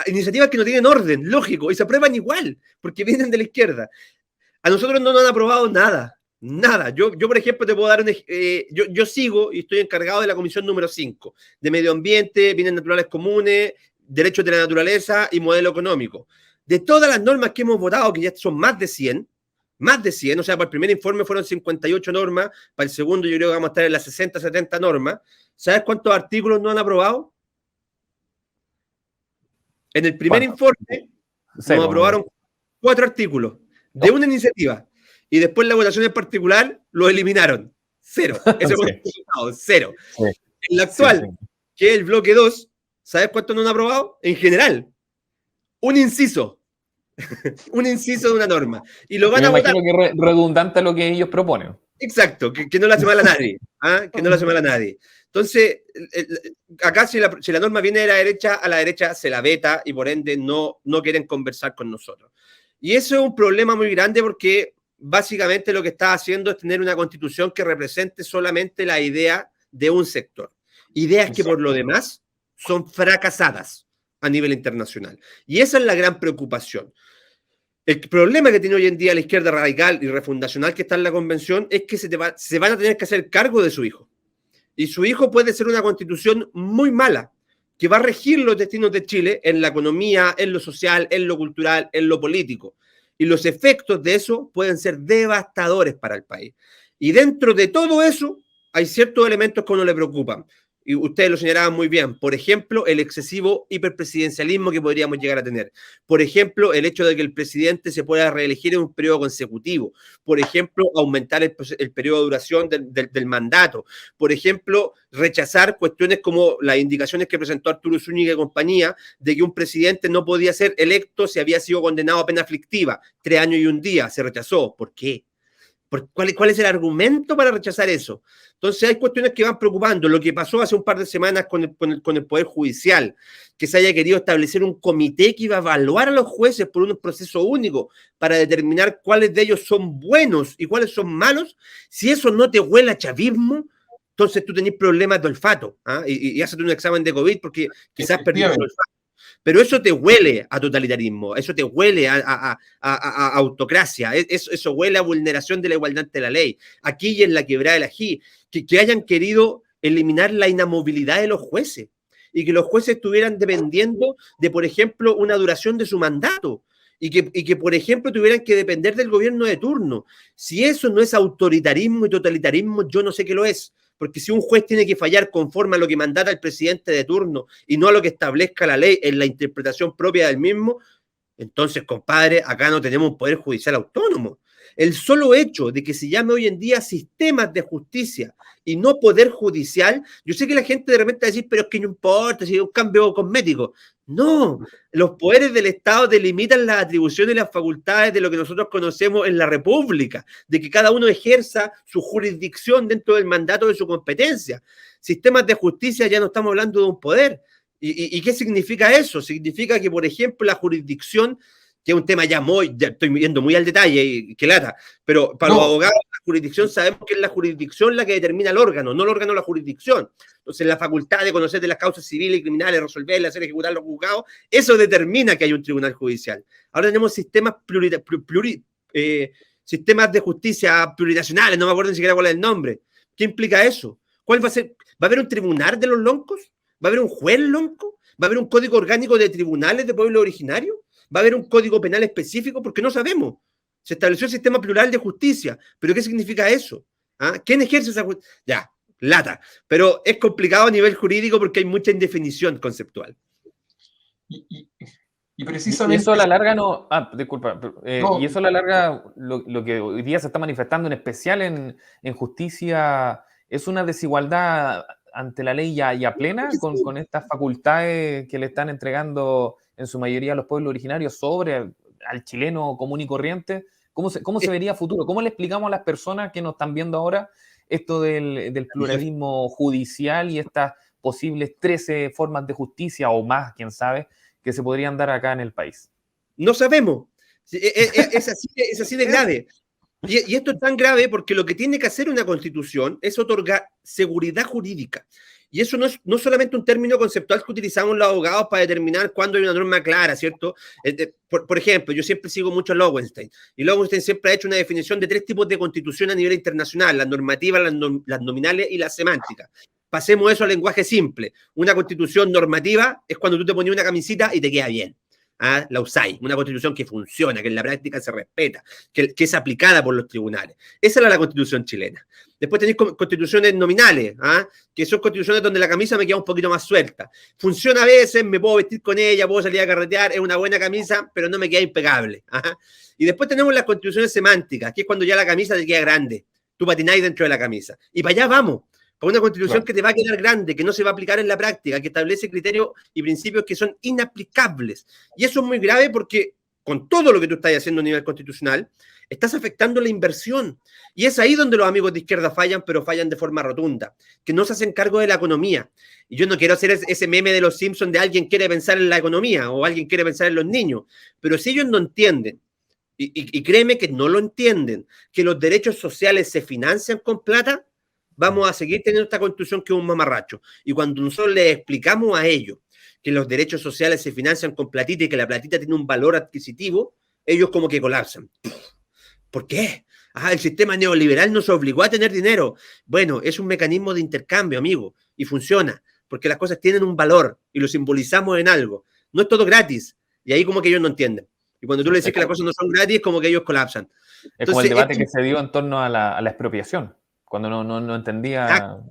Iniciativas que no tienen orden, lógico, y se aprueban igual, porque vienen de la izquierda. A nosotros no nos han aprobado nada. Nada. Yo por ejemplo, te puedo dar yo sigo y estoy encargado de la comisión número 5, de medio ambiente, bienes naturales comunes, derechos de la naturaleza y modelo económico. De todas las normas que hemos votado, que ya son más de 100, o sea, para el primer informe fueron 58 normas, para el segundo yo creo que vamos a estar en las 60, 70 normas. ¿Sabes cuántos artículos no han aprobado? En el primer informe nos aprobaron 4 artículos de una iniciativa. Y después la votación en particular lo eliminaron. 0. Ese fue el resultado, 0. Sí. En la actual, que es el bloque 2, ¿sabes cuánto no han aprobado? En general, un inciso. Un inciso de una norma. Y lo van a votar. Me imagino que redundante a lo que ellos proponen. Exacto, que no le hace mal a nadie. Que no le hace mal a nadie. Entonces, acá si la norma viene de la derecha, a la derecha se la veta y por ende no quieren conversar con nosotros. Y eso es un problema muy grande porque básicamente lo que está haciendo es tener una constitución que represente solamente la idea de un sector. Ideas que por lo demás son fracasadas a nivel internacional. Y esa es la gran preocupación. El problema que tiene hoy en día la izquierda radical y refundacional que está en la convención es que se van a tener que hacer cargo de su hijo. Y su hijo puede ser una constitución muy mala, que va a regir los destinos de Chile en la economía, en lo social, en lo cultural, en lo político. Y los efectos de eso pueden ser devastadores para el país. Y dentro de todo eso hay ciertos elementos que a uno le preocupan. Y ustedes lo señalaban muy bien. Por ejemplo, el excesivo hiperpresidencialismo que podríamos llegar a tener. Por ejemplo, el hecho de que el presidente se pueda reelegir en un periodo consecutivo. Por ejemplo, aumentar el periodo de duración del mandato. Por ejemplo, rechazar cuestiones como las indicaciones que presentó Arturo Zúñiga y compañía de que un presidente no podía ser electo si había sido condenado a pena aflictiva. 3 años y 1 día. Se rechazó. ¿Por qué? ¿Cuál es el argumento para rechazar eso? Entonces hay cuestiones que van preocupando. Lo que pasó hace un par de semanas con el Poder Judicial, que se haya querido establecer un comité que iba a evaluar a los jueces por un proceso único para determinar cuáles de ellos son buenos y cuáles son malos. Si eso no te huele a chavismo, entonces tú tenés problemas de olfato, ¿ah? Y hazte un examen de COVID porque quizás perdiste el olfato. Pero eso te huele a totalitarismo, eso te huele a autocracia, eso huele a vulneración de la igualdad ante la ley. Aquí y en la quebrada del Ají, que hayan querido eliminar la inamovilidad de los jueces y que los jueces estuvieran dependiendo de, por ejemplo, una duración de su mandato y que, por ejemplo, tuvieran que depender del gobierno de turno. Si eso no es autoritarismo y totalitarismo, yo no sé qué lo es. Porque si un juez tiene que fallar conforme a lo que mandata el presidente de turno y no a lo que establezca la ley en la interpretación propia del mismo, entonces, compadre, acá no tenemos un poder judicial autónomo. El solo hecho de que se llame hoy en día sistemas de justicia y no poder judicial, yo sé que la gente de repente va a decir, pero es que no importa, si es un cambio cosmético. No, los poderes del Estado delimitan las atribuciones y las facultades de lo que nosotros conocemos en la República, de que cada uno ejerza su jurisdicción dentro del mandato de su competencia. Sistemas de justicia ya no estamos hablando de un poder. ¿Y qué significa eso? Significa que, por ejemplo, la jurisdicción, que es un tema ya estoy yendo muy al detalle y que lata, pero para los abogados, la jurisdicción sabemos que es la jurisdicción la que determina el órgano, no el órgano la jurisdicción. Entonces, la facultad de conocer de las causas civiles y criminales, resolverlas, hacer ejecutar los juzgados, eso determina que hay un tribunal judicial. Ahora tenemos sistemas sistemas de justicia plurinacionales, no me acuerdo ni siquiera cuál es el nombre. ¿Qué implica eso? ¿Cuál va a ser? ¿Va a haber un tribunal de los loncos? ¿Va a haber un juez lonco? ¿Va a haber un código orgánico de tribunales de pueblo originario? ¿Va a haber un código penal específico? Porque no sabemos. Se estableció el sistema plural de justicia. ¿Pero qué significa eso? ¿Ah? ¿Quién ejerce esa justicia? Ya, lata. Pero es complicado a nivel jurídico porque hay mucha indefinición conceptual. Y precisamente... Y eso a la larga no... disculpa. Y eso a la larga, lo que hoy día se está manifestando, en especial en justicia, es una desigualdad ante la ley ya plena, con estas facultades que le están entregando en su mayoría a los pueblos originarios sobre al chileno común y corriente. ¿Cómo se vería a futuro? ¿Cómo le explicamos a las personas que nos están viendo ahora esto del pluralismo judicial y estas posibles 13 formas de justicia o más, quién sabe, que se podrían dar acá en el país? No sabemos. Es así de grave. Y esto es tan grave porque lo que tiene que hacer una constitución es otorgar seguridad jurídica. Y eso no es solamente un término conceptual que utilizamos los abogados para determinar cuándo hay una norma clara, ¿cierto? Por ejemplo, yo siempre sigo mucho a Lowenstein. Y Lowenstein siempre ha hecho una definición de 3 tipos de constitución a nivel internacional: las normativas, las nominales y las semánticas. Pasemos eso al lenguaje simple. Una constitución normativa es cuando tú te pones una camisita y te queda bien. La usáis, una constitución que funciona, que en la práctica se respeta, que es aplicada por los tribunales. Esa era la constitución chilena. Después tenéis constituciones nominales, que son constituciones donde la camisa me queda un poquito más suelta. Funciona a veces, me puedo vestir con ella, puedo salir a carretear, es una buena camisa, pero no me queda impecable. Y después tenemos las constituciones semánticas, que es cuando ya la camisa te queda grande. Tú patináis dentro de la camisa. Y para allá vamos. Para una constitución que te va a quedar grande, que no se va a aplicar en la práctica, que establece criterios y principios que son inaplicables. Y eso es muy grave porque con todo lo que tú estás haciendo a nivel constitucional, estás afectando la inversión. Y es ahí donde los amigos de izquierda fallan, pero fallan de forma rotunda, que no se hacen cargo de la economía. Y yo no quiero hacer ese meme de los Simpsons de alguien quiere pensar en la economía o alguien quiere pensar en los niños. Pero si ellos no entienden, y créeme que no lo entienden, que los derechos sociales se financian con plata, Vamos a seguir teniendo esta constitución que es un mamarracho. Y cuando nosotros les explicamos a ellos que los derechos sociales se financian con platita y que la platita tiene un valor adquisitivo, ellos como que colapsan. ¿Por qué? El sistema neoliberal nos obligó a tener dinero. Bueno, es un mecanismo de intercambio, amigo, y funciona, porque las cosas tienen un valor y lo simbolizamos en algo. No es todo gratis, y ahí como que ellos no entienden. Y cuando tú le dices que las cosas no son gratis, como que ellos colapsan. Es como el debate que se dio en torno a la expropiación, cuando no entendía...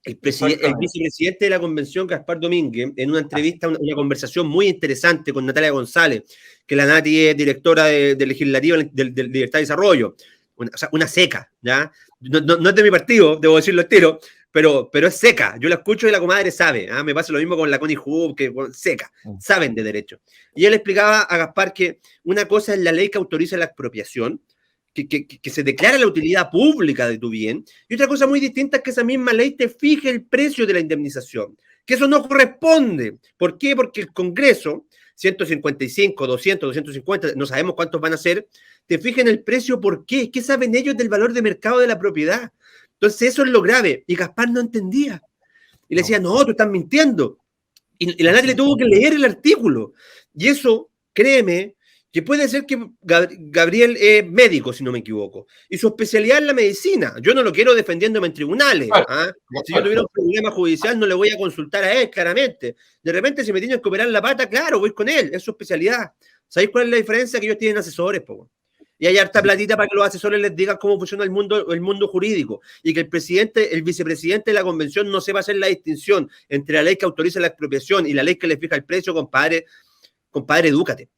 El vicepresidente de la convención, Gaspar Domínguez, en una entrevista, una conversación muy interesante con Natalia González, que la Nati es directora de Legislativo de Libertad y Desarrollo, una seca, ¿ya? No es de mi partido, debo decirlo entero, pero es seca. Yo la escucho y la comadre sabe. Me pasa lo mismo con la Connie Hub, que seca, saben de derecho. Y él explicaba a Gaspar que una cosa es la ley que autoriza la expropiación, que se declara la utilidad pública de tu bien, y otra cosa muy distinta es que esa misma ley te fije el precio de la indemnización, que eso no corresponde. ¿Por qué? Porque el Congreso, 155, 200, 250, no sabemos cuántos van a ser, te fijan el precio. ¿Por qué? ¿Qué saben ellos del valor de mercado de la propiedad? Entonces eso es lo grave, y Gaspar no entendía, y le decía, no, tú estás mintiendo, y la Nati le tuvo que leer el artículo, y eso, créeme, que puede ser que Gabriel es médico, si no me equivoco, y su especialidad es la medicina. Yo no lo quiero defendiéndome en tribunales. Si yo tuviera un problema judicial, no le voy a consultar a él, claramente. De repente, si me tienen que operar la pata, claro, voy con él, es su especialidad. ¿Sabéis cuál es la diferencia? Que ellos tienen asesores, po. Y hay harta platita para que los asesores les digan cómo funciona el mundo jurídico, y que el vicepresidente de la convención no sepa hacer la distinción entre la ley que autoriza la expropiación y la ley que le fija el precio. Compadre, edúcate.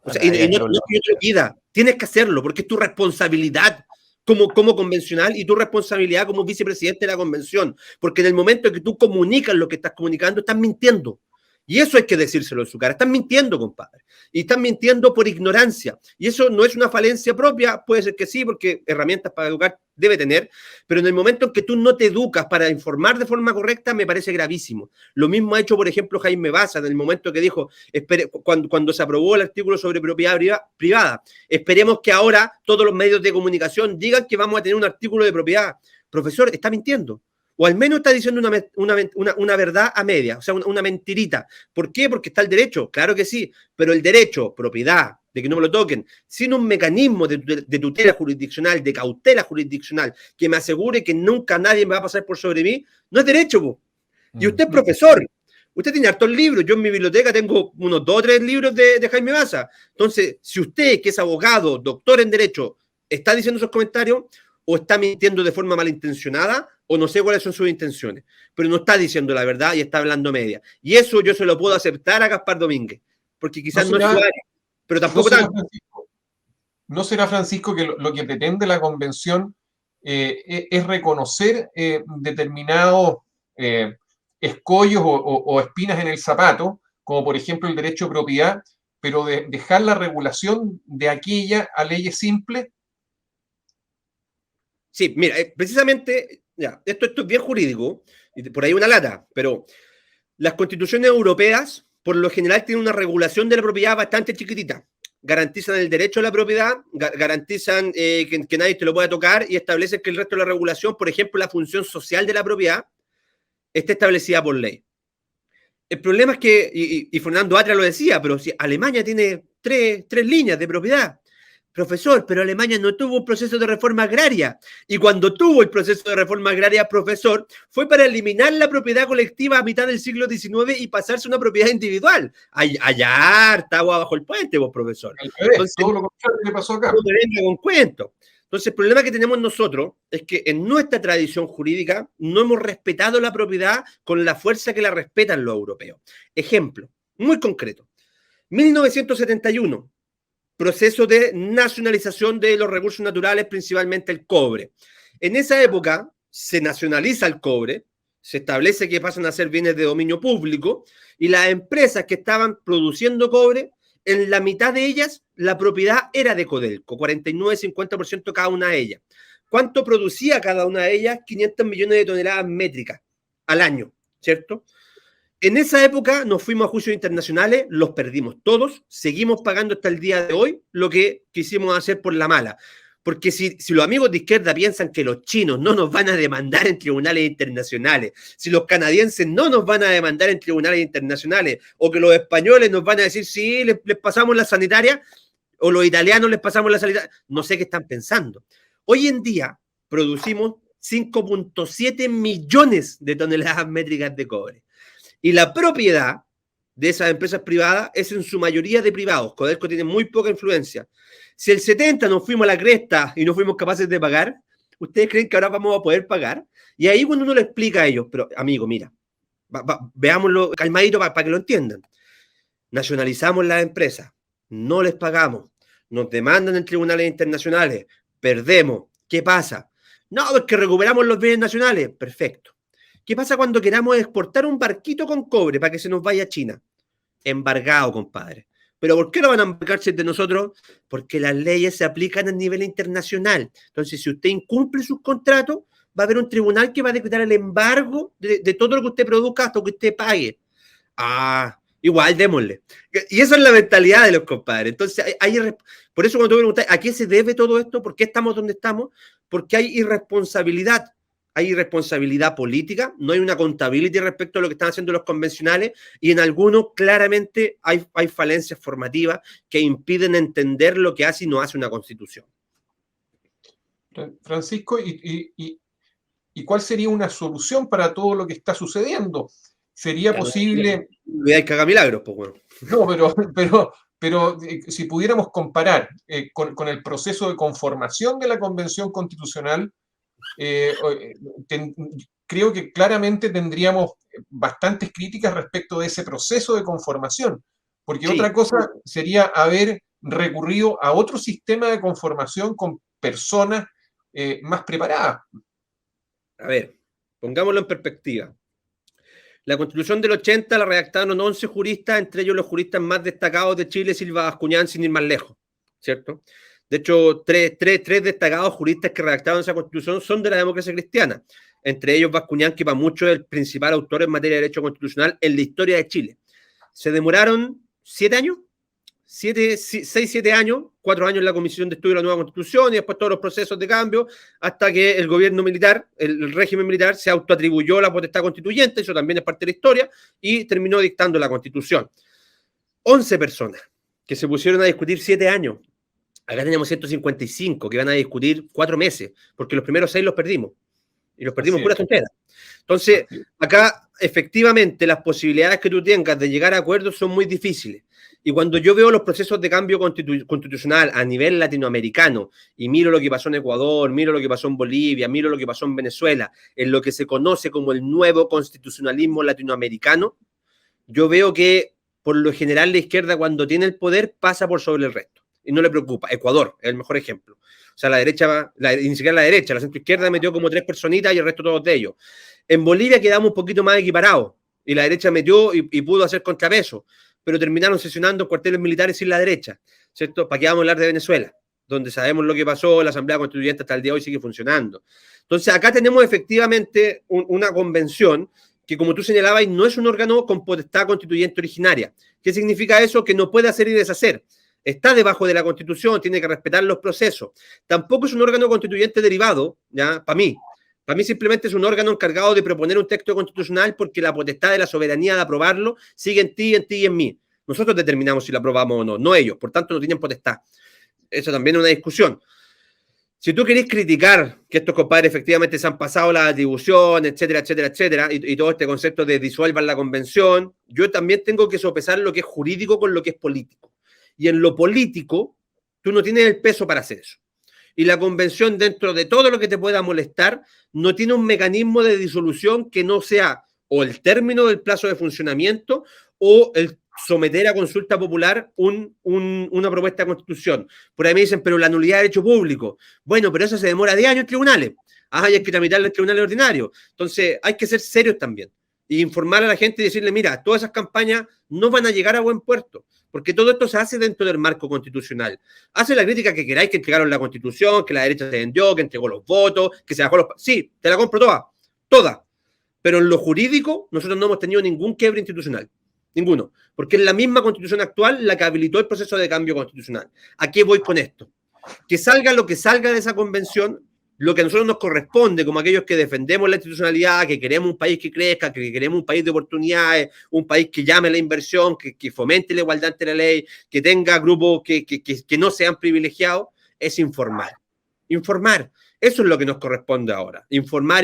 O sea, y no que yo te lo pida, tienes que hacerlo porque es tu responsabilidad como convencional y tu responsabilidad como vicepresidente de la convención, porque en el momento en que tú comunicas lo que estás comunicando, estás mintiendo. Y eso hay que decírselo en su cara. Estás mintiendo, compadre. Y estás mintiendo por ignorancia. Y eso no es una falencia propia. Puede ser que sí, porque herramientas para educar debe tener. Pero en el momento en que tú no te educas para informar de forma correcta, me parece gravísimo. Lo mismo ha hecho, por ejemplo, Jaime Baza, en el momento que dijo, cuando se aprobó el artículo sobre propiedad privada, esperemos que ahora todos los medios de comunicación digan que vamos a tener un artículo de propiedad. Profesor, está mintiendo. O al menos está diciendo una verdad a media, o sea, una mentirita. ¿Por qué? Porque está el derecho, claro que sí, pero el derecho, propiedad, de que no me lo toquen, sin un mecanismo de tutela jurisdiccional, de cautela jurisdiccional, que me asegure que nunca nadie me va a pasar por sobre mí, no es derecho, po. Y usted es profesor, usted tiene hartos libros, yo en mi biblioteca tengo unos 2 o 3 libros de Jaime Baza. Entonces, si usted, que es abogado, doctor en derecho, está diciendo esos comentarios, o está mintiendo de forma malintencionada, o no sé cuáles son sus intenciones, pero no está diciendo la verdad y está hablando media. Y eso yo se lo puedo aceptar a Gaspar Domínguez, porque quizás no es su área, pero tampoco tanto. ¿No será, Francisco, que lo que pretende la convención es reconocer determinados escollos o espinas en el zapato, como por ejemplo el derecho de propiedad, pero dejar la regulación de aquella a leyes simples? Sí, mira, precisamente, ya, esto es bien jurídico, y por ahí una lata, pero las constituciones europeas, por lo general, tienen una regulación de la propiedad bastante chiquitita. Garantizan el derecho a la propiedad, garantizan que nadie te lo pueda tocar y establecen que el resto de la regulación, por ejemplo, la función social de la propiedad, esté establecida por ley. El problema es que, y Fernando Atra lo decía, pero si Alemania tiene tres líneas de propiedad. Profesor, pero Alemania no tuvo un proceso de reforma agraria. Y cuando tuvo el proceso de reforma agraria, profesor, fue para eliminar la propiedad colectiva a mitad del siglo XIX y pasarse a una propiedad individual. Allá está agua bajo el puente, vos, profesor. Entonces, todo lo contrario que pasó acá. No me venga con cuento. Entonces, el problema que tenemos nosotros es que en nuestra tradición jurídica no hemos respetado la propiedad con la fuerza que la respetan los europeos. Ejemplo, muy concreto. 1971. Proceso de nacionalización de los recursos naturales, principalmente el cobre. En esa época se nacionaliza el cobre, se establece que pasan a ser bienes de dominio público y las empresas que estaban produciendo cobre, en la mitad de ellas la propiedad era de Codelco, 49-50% cada una de ellas. ¿Cuánto producía cada una de ellas? 500 millones de toneladas métricas al año, ¿cierto? En esa época nos fuimos a juicios internacionales, los perdimos todos, seguimos pagando hasta el día de hoy lo que quisimos hacer por la mala. Porque si los amigos de izquierda piensan que los chinos no nos van a demandar en tribunales internacionales, si los canadienses no nos van a demandar en tribunales internacionales, o que los españoles nos van a decir, sí, les pasamos la sanitaria, o los italianos les pasamos la sanitaria, no sé qué están pensando. Hoy en día producimos 5.7 millones de toneladas métricas de cobre. Y la propiedad de esas empresas privadas es en su mayoría de privados. Codelco tiene muy poca influencia. Si el 70 nos fuimos a la cresta y no fuimos capaces de pagar, ¿ustedes creen que ahora vamos a poder pagar? Y ahí cuando uno le explica a ellos, pero amigo, mira, veámoslo calmadito para que lo entiendan. Nacionalizamos las empresas, no les pagamos, nos demandan en tribunales internacionales, perdemos. ¿Qué pasa? No, es que recuperamos los bienes nacionales. Perfecto. ¿Qué pasa cuando queramos exportar un barquito con cobre para que se nos vaya a China? Embargado, compadre. ¿Pero por qué lo van a embargar si es de nosotros? Porque las leyes se aplican a nivel internacional. Entonces, si usted incumple sus contratos, va a haber un tribunal que va a decretar el embargo de todo lo que usted produzca hasta que usted pague. Ah, igual démosle. Y esa es la mentalidad de los compadres. Entonces, por eso cuando tú preguntas, ¿a qué se debe todo esto? ¿Por qué estamos donde estamos? Porque hay irresponsabilidad. Hay irresponsabilidad política, no hay una contabilidad respecto a lo que están haciendo los convencionales y en algunos claramente hay falencias formativas que impiden entender lo que hace y no hace una constitución. Francisco, ¿y cuál sería una solución para todo lo que está sucediendo? ¿Sería posible...? Hay que haga milagros, pues bueno. No, pero si pudiéramos comparar con el proceso de conformación de la Convención Constitucional, creo que claramente tendríamos bastantes críticas respecto de ese proceso de conformación, porque otra cosa sería haber recurrido a otro sistema de conformación con personas más preparadas. A ver, pongámoslo en perspectiva. La Constitución del 80 la redactaron 11 juristas, entre ellos los juristas más destacados de Chile, Silva Bascuñán, sin ir más lejos, ¿cierto? De hecho, tres destacados juristas que redactaron esa Constitución son de la democracia cristiana. Entre ellos Bascuñán, que para muchos es el principal autor en materia de derecho constitucional en la historia de Chile. Se demoraron 7 años, 7 años, 4 años en la Comisión de Estudio de la Nueva Constitución y después todos los procesos de cambio, hasta que el gobierno militar, el régimen militar, se autoatribuyó la potestad constituyente, eso también es parte de la historia, y terminó dictando la Constitución. 11 personas que se pusieron a discutir 7 años. Acá teníamos 155 que van a discutir 4 meses, porque los primeros 6 los perdimos. Y los perdimos pura tontera. Entonces, acá, efectivamente, las posibilidades que tú tengas de llegar a acuerdos son muy difíciles. Y cuando yo veo los procesos de cambio constitucional a nivel latinoamericano, y miro lo que pasó en Ecuador, miro lo que pasó en Bolivia, miro lo que pasó en Venezuela, en lo que se conoce como el nuevo constitucionalismo latinoamericano, yo veo que, por lo general, la izquierda, cuando tiene el poder, pasa por sobre el resto. Y no le preocupa. Ecuador es el mejor ejemplo. O sea, la derecha, ni siquiera la derecha, la centroizquierda metió como 3 personitas y el resto todos de ellos. En Bolivia quedamos un poquito más equiparados y la derecha metió y pudo hacer contrapeso, pero terminaron sesionando cuarteles militares sin la derecha, ¿cierto? ¿Para qué vamos a hablar de Venezuela? Donde sabemos lo que pasó, la Asamblea Constituyente hasta el día de hoy sigue funcionando. Entonces, acá tenemos efectivamente una convención que, como tú señalabas, no es un órgano con potestad constituyente originaria. ¿Qué significa eso? Que no puede hacer y deshacer. Está debajo de la Constitución, tiene que respetar los procesos. Tampoco es un órgano constituyente derivado, ¿ya? Para mí simplemente es un órgano encargado de proponer un texto constitucional porque la potestad de la soberanía de aprobarlo sigue en ti y en mí. Nosotros determinamos si lo aprobamos o no, no ellos. Por tanto, no tienen potestad. Eso también es una discusión. Si tú querés criticar que estos compadres efectivamente se han pasado la atribución, etcétera, etcétera, etcétera, y todo este concepto de disuelvan la convención, yo también tengo que sopesar lo que es jurídico con lo que es político. Y en lo político, tú no tienes el peso para hacer eso. Y la convención, dentro de todo lo que te pueda molestar, no tiene un mecanismo de disolución que no sea o el término del plazo de funcionamiento o el someter a consulta popular una propuesta de constitución. Por ahí me dicen, pero la nulidad de derecho público. Bueno, pero eso se demora 10 años en tribunales. Ah, y hay que tramitarla en tribunales ordinarios. Entonces, hay que ser serios también. Y informar a la gente y decirle, mira, todas esas campañas no van a llegar a buen puerto, porque todo esto se hace dentro del marco constitucional. Hace la crítica que queráis, que entregaron la Constitución, que la derecha se vendió, que entregó los votos, que se bajó los... Sí, te la compro toda. Pero en lo jurídico, nosotros no hemos tenido ningún quiebre institucional. Ninguno. Porque es la misma Constitución actual la que habilitó el proceso de cambio constitucional. ¿A qué voy con esto? que salga lo que salga de esa convención, lo que a nosotros nos corresponde, como aquellos que defendemos la institucionalidad, que queremos un país que crezca, que queremos un país de oportunidades, un país que llame a la inversión, que fomente la igualdad ante la ley, que tenga grupos que no sean privilegiados, es informar. Informar. Eso es lo que nos corresponde ahora. Informar,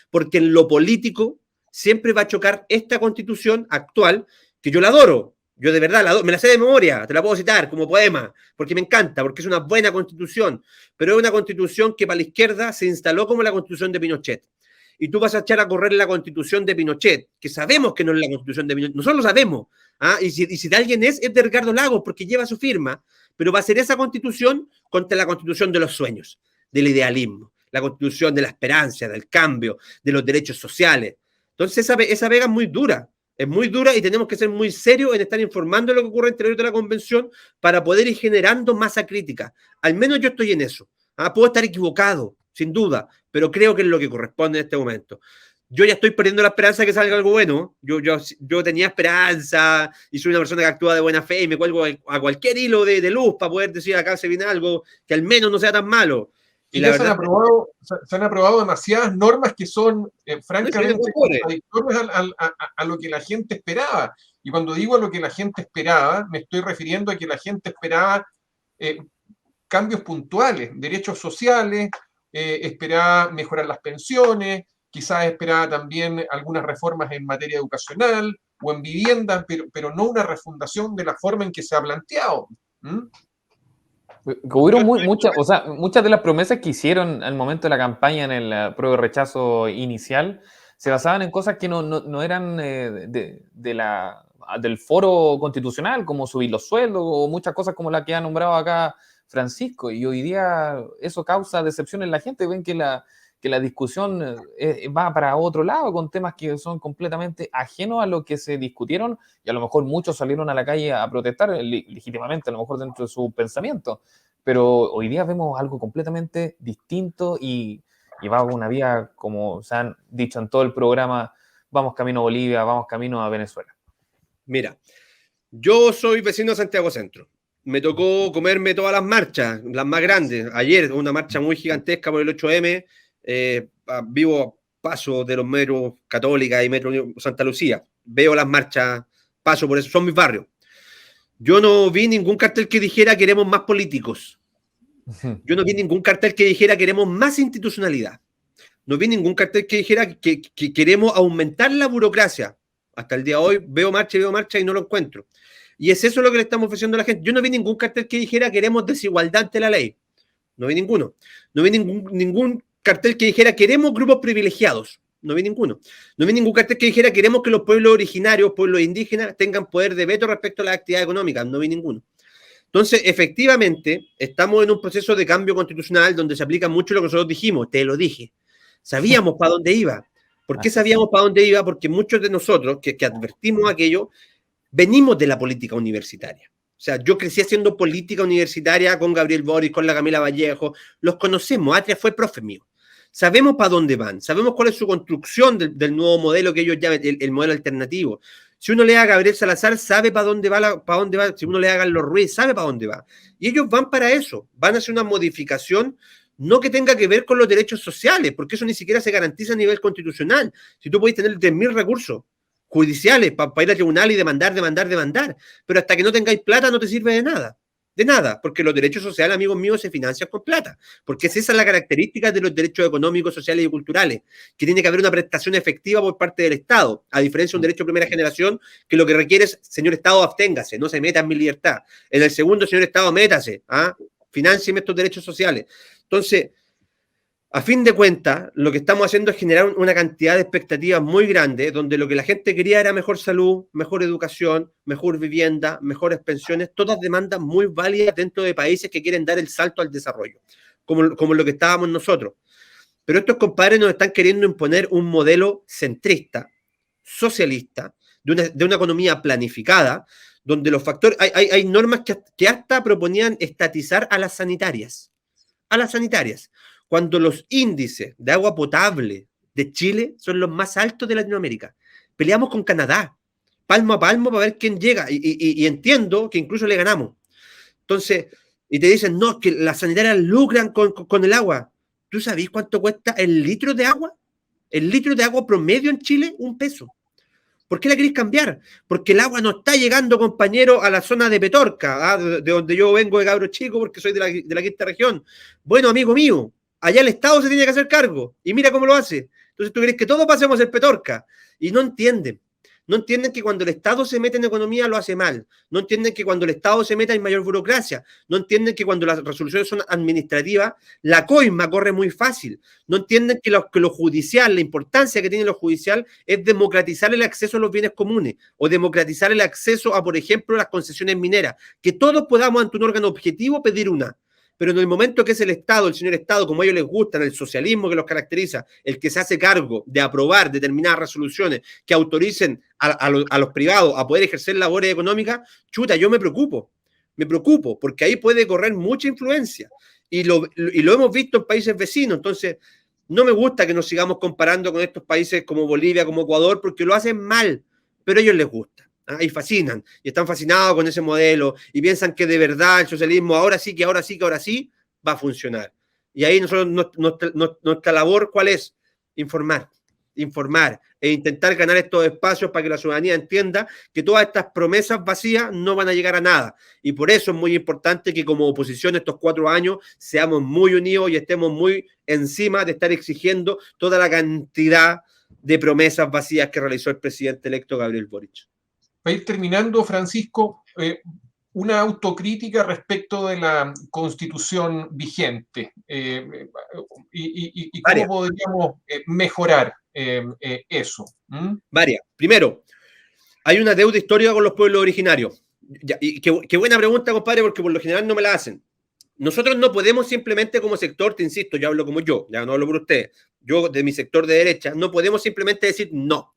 porque en lo político siempre va a chocar esta constitución actual, que yo la adoro. Yo de verdad me la sé de memoria, te la puedo citar como poema, porque me encanta, porque es una buena constitución, pero es una constitución que para la izquierda se instaló como la constitución de Pinochet. Y tú vas a echar a correr la constitución de Pinochet, que sabemos que no es la constitución de Pinochet, nosotros lo sabemos, ¿ah? Y si de alguien es de Ricardo Lagos, porque lleva su firma, pero va a ser esa constitución contra la constitución de los sueños, del idealismo, la constitución de la esperanza, del cambio, de los derechos sociales. Entonces esa vega es muy dura y tenemos que ser muy serios en estar informando de lo que ocurre en el interior de la convención para poder ir generando masa crítica. Al menos yo estoy en eso. Puedo estar equivocado, sin duda, pero creo que es lo que corresponde en este momento. Yo ya estoy perdiendo la esperanza de que salga algo bueno. Yo tenía esperanza y soy una persona que actúa de buena fe y me cuelgo a cualquier hilo de luz para poder decir acá se viene algo que al menos no sea tan malo. Y ya se han aprobado demasiadas normas que son francamente contradictorias a lo que la gente esperaba. Y cuando digo a lo que la gente esperaba, me estoy refiriendo a que la gente esperaba cambios puntuales, derechos sociales, esperaba mejorar las pensiones, quizás esperaba también algunas reformas en materia educacional o en vivienda, pero no una refundación de la forma en que se ha planteado. Hubieron muchas de las promesas que hicieron al momento de la campaña en el prueba de rechazo inicial se basaban en cosas que no eran del foro constitucional, como subir los sueldos o muchas cosas como la que ha nombrado acá Francisco. Y hoy día eso causa decepción en la gente. Ven que la discusión va para otro lado con temas que son completamente ajenos a lo que se discutieron y a lo mejor muchos salieron a la calle a protestar legítimamente, a lo mejor dentro de su pensamiento. Pero hoy día vemos algo completamente distinto y va una vía, como se han dicho en todo el programa, vamos camino a Bolivia, vamos camino a Venezuela. Mira, yo soy vecino de Santiago Centro. Me tocó comerme todas las marchas, las más grandes. Ayer una marcha muy gigantesca por el 8M. Vivo paso de los metros Católica y Metro Santa Lucía. Veo las marchas, paso por eso, son mis barrios. Yo no vi ningún cartel que dijera queremos más políticos. Yo no vi ningún cartel que dijera queremos más institucionalidad. No vi ningún cartel que dijera que queremos aumentar la burocracia. Hasta el día de hoy veo marcha y no lo encuentro. Y es eso lo que le estamos ofreciendo a la gente. Yo no vi ningún cartel que dijera queremos desigualdad ante la ley. No vi ninguno. No vi ningún cartel que dijera queremos grupos privilegiados. No vi ninguno. No vi ningún cartel que dijera queremos que los pueblos originarios, pueblos indígenas, tengan poder de veto respecto a las actividades económicas. No vi ninguno. Entonces, efectivamente, estamos en un proceso de cambio constitucional donde se aplica mucho lo que nosotros dijimos. Te lo dije. Sabíamos para dónde iba. ¿Por qué sabíamos para dónde iba? Porque muchos de nosotros que advertimos aquello, venimos de la política universitaria. O sea, yo crecí haciendo política universitaria con Gabriel Boric, con la Camila Vallejo. Los conocemos. Atria fue profe mío. Sabemos para dónde van. Sabemos cuál es su construcción del nuevo modelo que ellos llaman el modelo alternativo. Si uno lee a Gabriel Salazar, sabe para dónde va. Si uno lee a Carlos Ruiz, sabe para dónde va. Y ellos van para eso. Van a hacer una modificación no que tenga que ver con los derechos sociales, porque eso ni siquiera se garantiza a nivel constitucional. Si tú puedes tener 10.000 recursos judiciales para ir al tribunal y demandar, pero hasta que no tengáis plata no te sirve de nada, porque los derechos sociales, amigos míos, se financian con plata, porque esa es la característica de los derechos económicos, sociales y culturales, que tiene que haber una prestación efectiva por parte del Estado, a diferencia de un derecho de primera generación, que lo que requiere es, señor Estado, absténgase, no se meta en mi libertad. En el segundo, señor Estado, métase, financien estos derechos sociales. Entonces, a fin de cuentas, lo que estamos haciendo es generar una cantidad de expectativas muy grandes, donde lo que la gente quería era mejor salud, mejor educación, mejor vivienda, mejores pensiones, todas demandas muy válidas dentro de países que quieren dar el salto al desarrollo, como lo que estábamos nosotros. Pero estos compadres nos están queriendo imponer un modelo centrista, socialista, de una economía planificada, donde los factores, hay normas que hasta proponían estatizar a las sanitarias. Cuando los índices de agua potable de Chile son los más altos de Latinoamérica. Peleamos con Canadá, palmo a palmo, para ver quién llega, y entiendo que incluso le ganamos. Entonces, y te dicen, no, que las sanitarias lucran con el agua. ¿Tú sabés cuánto cuesta el litro de agua? El litro de agua promedio en Chile, $1. ¿Por qué la queréis cambiar? Porque el agua no está llegando, compañero, a la zona de Petorca, de donde yo vengo de cabro chico, porque soy de la quinta región. Bueno, amigo mío, allá el Estado se tiene que hacer cargo, y mira cómo lo hace. Entonces tú crees que todos pasemos el Petorca, y no entienden. No entienden que cuando el Estado se mete en economía lo hace mal. No entienden que cuando el Estado se mete hay mayor burocracia. No entienden que cuando las resoluciones son administrativas, la coima corre muy fácil. No entienden que lo judicial, la importancia que tiene lo judicial es democratizar el acceso a los bienes comunes o democratizar el acceso a, por ejemplo, las concesiones mineras. Que todos podamos ante un órgano objetivo pedir una. Pero en el momento que es el Estado, el señor Estado, como a ellos les gusta, el socialismo que los caracteriza, el que se hace cargo de aprobar determinadas resoluciones que autoricen a los privados a poder ejercer labores económicas, chuta, yo me preocupo, porque ahí puede correr mucha influencia. Y lo hemos visto en países vecinos. Entonces, no me gusta que nos sigamos comparando con estos países como Bolivia, como Ecuador, porque lo hacen mal, pero a ellos les gusta. Y fascinan, y están fascinados con ese modelo, y piensan que de verdad el socialismo ahora sí va a funcionar. Y ahí nosotros, nuestra labor, ¿cuál es? Informar e intentar ganar estos espacios para que la ciudadanía entienda que todas estas promesas vacías no van a llegar a nada. Y por eso es muy importante que como oposición estos 4 años seamos muy unidos y estemos muy encima de estar exigiendo toda la cantidad de promesas vacías que realizó el presidente electo Gabriel Boric. Para ir terminando, Francisco, una autocrítica respecto de la Constitución vigente y cómo podríamos mejorar eso. Varias. Primero, hay una deuda histórica con los pueblos originarios. Y qué buena pregunta, compadre, porque por lo general no me la hacen. Nosotros no podemos simplemente como sector, te insisto, yo hablo como yo, ya no hablo por ustedes, yo de mi sector de derecha, no podemos simplemente decir no,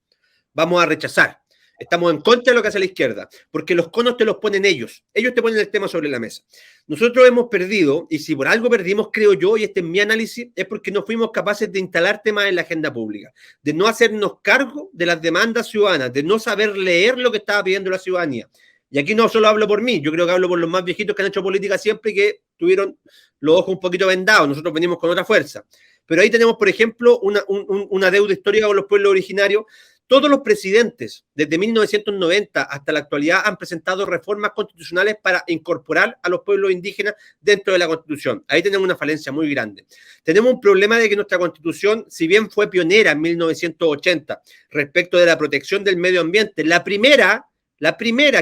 vamos a rechazar. Estamos en contra de lo que hace la izquierda, porque los conos te los ponen ellos. Ellos te ponen el tema sobre la mesa. Nosotros hemos perdido, y si por algo perdimos, creo yo, y este es mi análisis, es porque no fuimos capaces de instalar temas en la agenda pública, de no hacernos cargo de las demandas ciudadanas, de no saber leer lo que estaba pidiendo la ciudadanía. Y aquí no solo hablo por mí, yo creo que hablo por los más viejitos que han hecho política siempre y que tuvieron los ojos un poquito vendados. Nosotros venimos con otra fuerza. Pero ahí tenemos, por ejemplo, una deuda histórica con los pueblos originarios. Todos los presidentes, desde 1990 hasta la actualidad, han presentado reformas constitucionales para incorporar a los pueblos indígenas dentro de la Constitución. Ahí tenemos una falencia muy grande. Tenemos un problema de que nuestra Constitución, si bien fue pionera en 1980 respecto de la protección del medio ambiente, la primera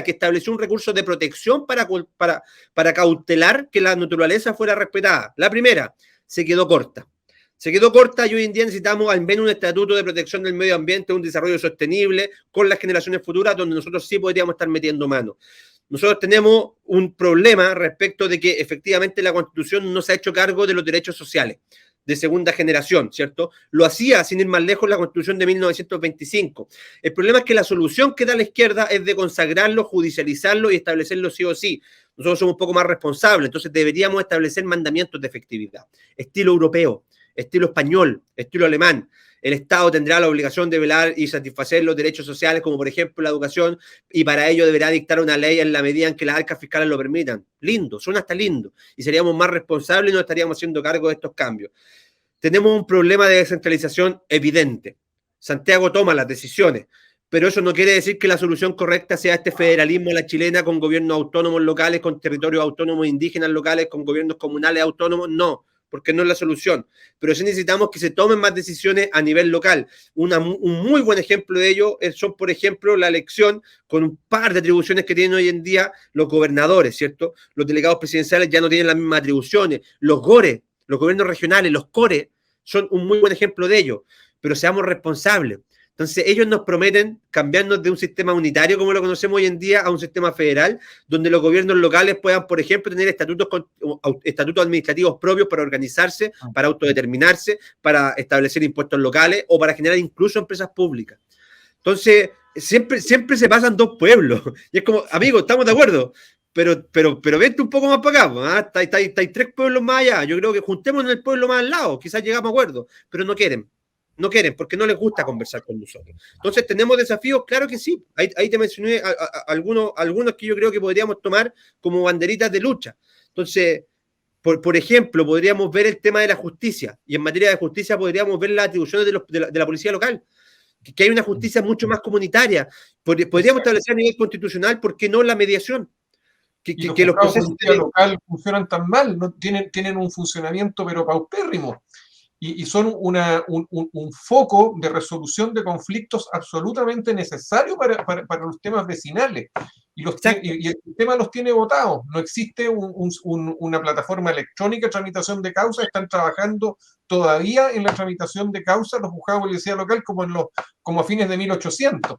que estableció un recurso de protección para cautelar que la naturaleza fuera respetada, la primera, se quedó corta. Se quedó corta y hoy en día necesitamos al menos un estatuto de protección del medio ambiente, un desarrollo sostenible con las generaciones futuras, donde nosotros sí podríamos estar metiendo mano. Nosotros tenemos un problema respecto de que efectivamente la Constitución no se ha hecho cargo de los derechos sociales de segunda generación, ¿cierto? Lo hacía, sin ir más lejos, la Constitución de 1925. El problema es que la solución que da la izquierda es de consagrarlo, judicializarlo y establecerlo sí o sí. Nosotros somos un poco más responsables, entonces deberíamos establecer mandamientos de efectividad, estilo europeo, estilo español, estilo alemán. El Estado tendrá la obligación de velar y satisfacer los derechos sociales, como por ejemplo la educación, y para ello deberá dictar una ley en la medida en que las arcas fiscales lo permitan. Lindo, suena hasta lindo, y seríamos más responsables y no estaríamos haciendo cargo de estos cambios. Tenemos un problema de descentralización evidente. Santiago toma las decisiones, pero eso no quiere decir que la solución correcta sea este federalismo a la chilena con gobiernos autónomos locales, con territorios autónomos indígenas locales, con gobiernos comunales autónomos, no, porque no es la solución. Pero sí necesitamos que se tomen más decisiones a nivel local. Un muy buen ejemplo de ello son, por ejemplo, la elección con un par de atribuciones que tienen hoy en día los gobernadores, ¿cierto? Los delegados presidenciales ya no tienen las mismas atribuciones. Los GORE, los gobiernos regionales, los CORE, son un muy buen ejemplo de ello. Pero seamos responsables. Entonces, ellos nos prometen cambiarnos de un sistema unitario, como lo conocemos hoy en día, a un sistema federal, donde los gobiernos locales puedan, por ejemplo, tener estatutos administrativos propios para organizarse, para autodeterminarse, para establecer impuestos locales o para generar incluso empresas públicas. Entonces, siempre se pasan dos pueblos. Y es como, amigos, estamos de acuerdo, pero vente un poco más para acá. Hay 3 pueblos más allá. Yo creo que juntémonos en el pueblo más al lado, quizás llegamos a acuerdo, pero no quieren. No quieren, porque no les gusta conversar con nosotros. Entonces, ¿tenemos desafíos? Claro que sí. Ahí te mencioné algunos que yo creo que podríamos tomar como banderitas de lucha. Entonces, Entonces, por ejemplo, podríamos ver el tema de la justicia, y en materia de justicia podríamos ver las atribuciones de la policía local, que hay una justicia mucho más comunitaria. Podríamos establecer a nivel constitucional, ¿por qué no la mediación? Y los Que los juzgados de procesos policía local funcionan tan mal, no tienen un funcionamiento pero paupérrimo. Y son un foco de resolución de conflictos absolutamente necesario para los temas vecinales. Y el sistema los tiene votados. No existe una plataforma electrónica de tramitación de causas. Están trabajando todavía en la tramitación de causas los juzgados de policía local como a fines de 1800.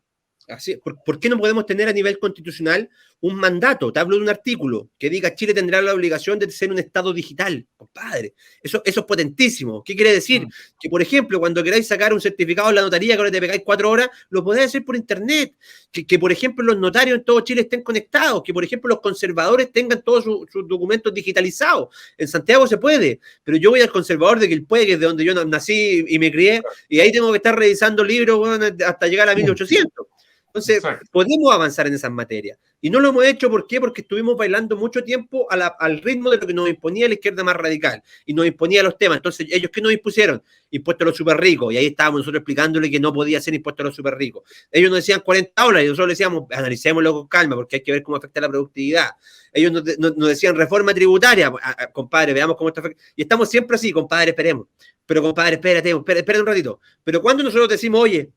Así, ¿por qué no podemos tener a nivel constitucional un mandato? Te hablo de un artículo que diga Chile tendrá la obligación de ser un Estado digital. Compadre, eso es potentísimo. ¿Qué quiere decir? Que, por ejemplo, cuando queráis sacar un certificado en la notaría que ahora te pegáis 4 horas, lo podéis hacer por internet. Que, por ejemplo, los notarios en todo Chile estén conectados. Que, por ejemplo, los conservadores tengan todos sus documentos digitalizados. En Santiago se puede, pero yo voy al conservador de Quilpué, que es de donde yo nací y me crié, y ahí tengo que estar revisando libros, bueno, hasta llegar a 1800. Entonces, Exacto. podemos avanzar en esas materias. Y no lo hemos hecho, ¿por qué? Porque estuvimos bailando mucho tiempo al ritmo de lo que nos imponía la izquierda más radical. Y nos imponía los temas. Entonces, ¿ellos qué nos impusieron? Impuesto a los súper ricos. Y ahí estábamos nosotros explicándole que no podía ser impuesto a los súper ricos. Ellos nos decían 40 horas y nosotros le decíamos, analicémoslo con calma, porque hay que ver cómo afecta la productividad. Ellos nos decían reforma tributaria. Compadre, veamos cómo está. Y estamos siempre así, compadre, esperemos. Pero, compadre, espérate un ratito. Pero cuando nosotros decimos, oye,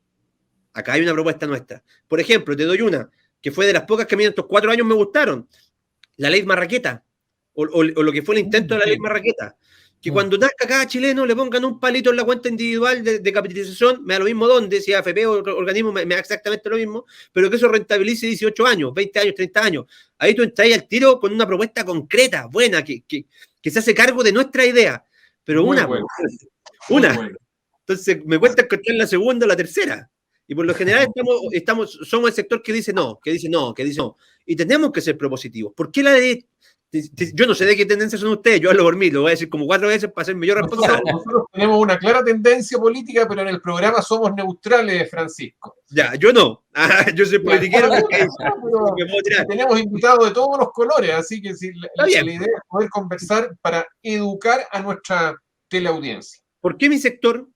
acá hay una propuesta nuestra. Por ejemplo, te doy una, que fue de las pocas que a mí en estos 4 años me gustaron. La ley Marraqueta, o lo que fue el intento de la ley Marraqueta. Que cuando nazca cada chileno le pongan un palito en la cuenta individual de capitalización, me da lo mismo dónde, si AFP o otro organismo, me da exactamente lo mismo, pero que eso rentabilice 18 años, 20 años, 30 años. Ahí tú entras al tiro con una propuesta concreta, buena, que se hace cargo de nuestra idea. Pero Muy una. bueno. Una. Entonces, me cuesta encontrar la segunda o la tercera. Y por lo general somos el sector que dice no. Y tenemos que ser propositivos. ¿Por qué la de...? Yo no sé de qué tendencia son ustedes, yo hablo por mí, lo voy a decir como 4 veces para ser mayor responsable. Nosotros tenemos una clara tendencia política, pero en el programa somos neutrales, Francisco. Ya, yo no. Yo soy politiquero. Tenemos invitados de todos los colores, así que la idea es poder conversar para educar a nuestra teleaudiencia. ¿Por qué mi sector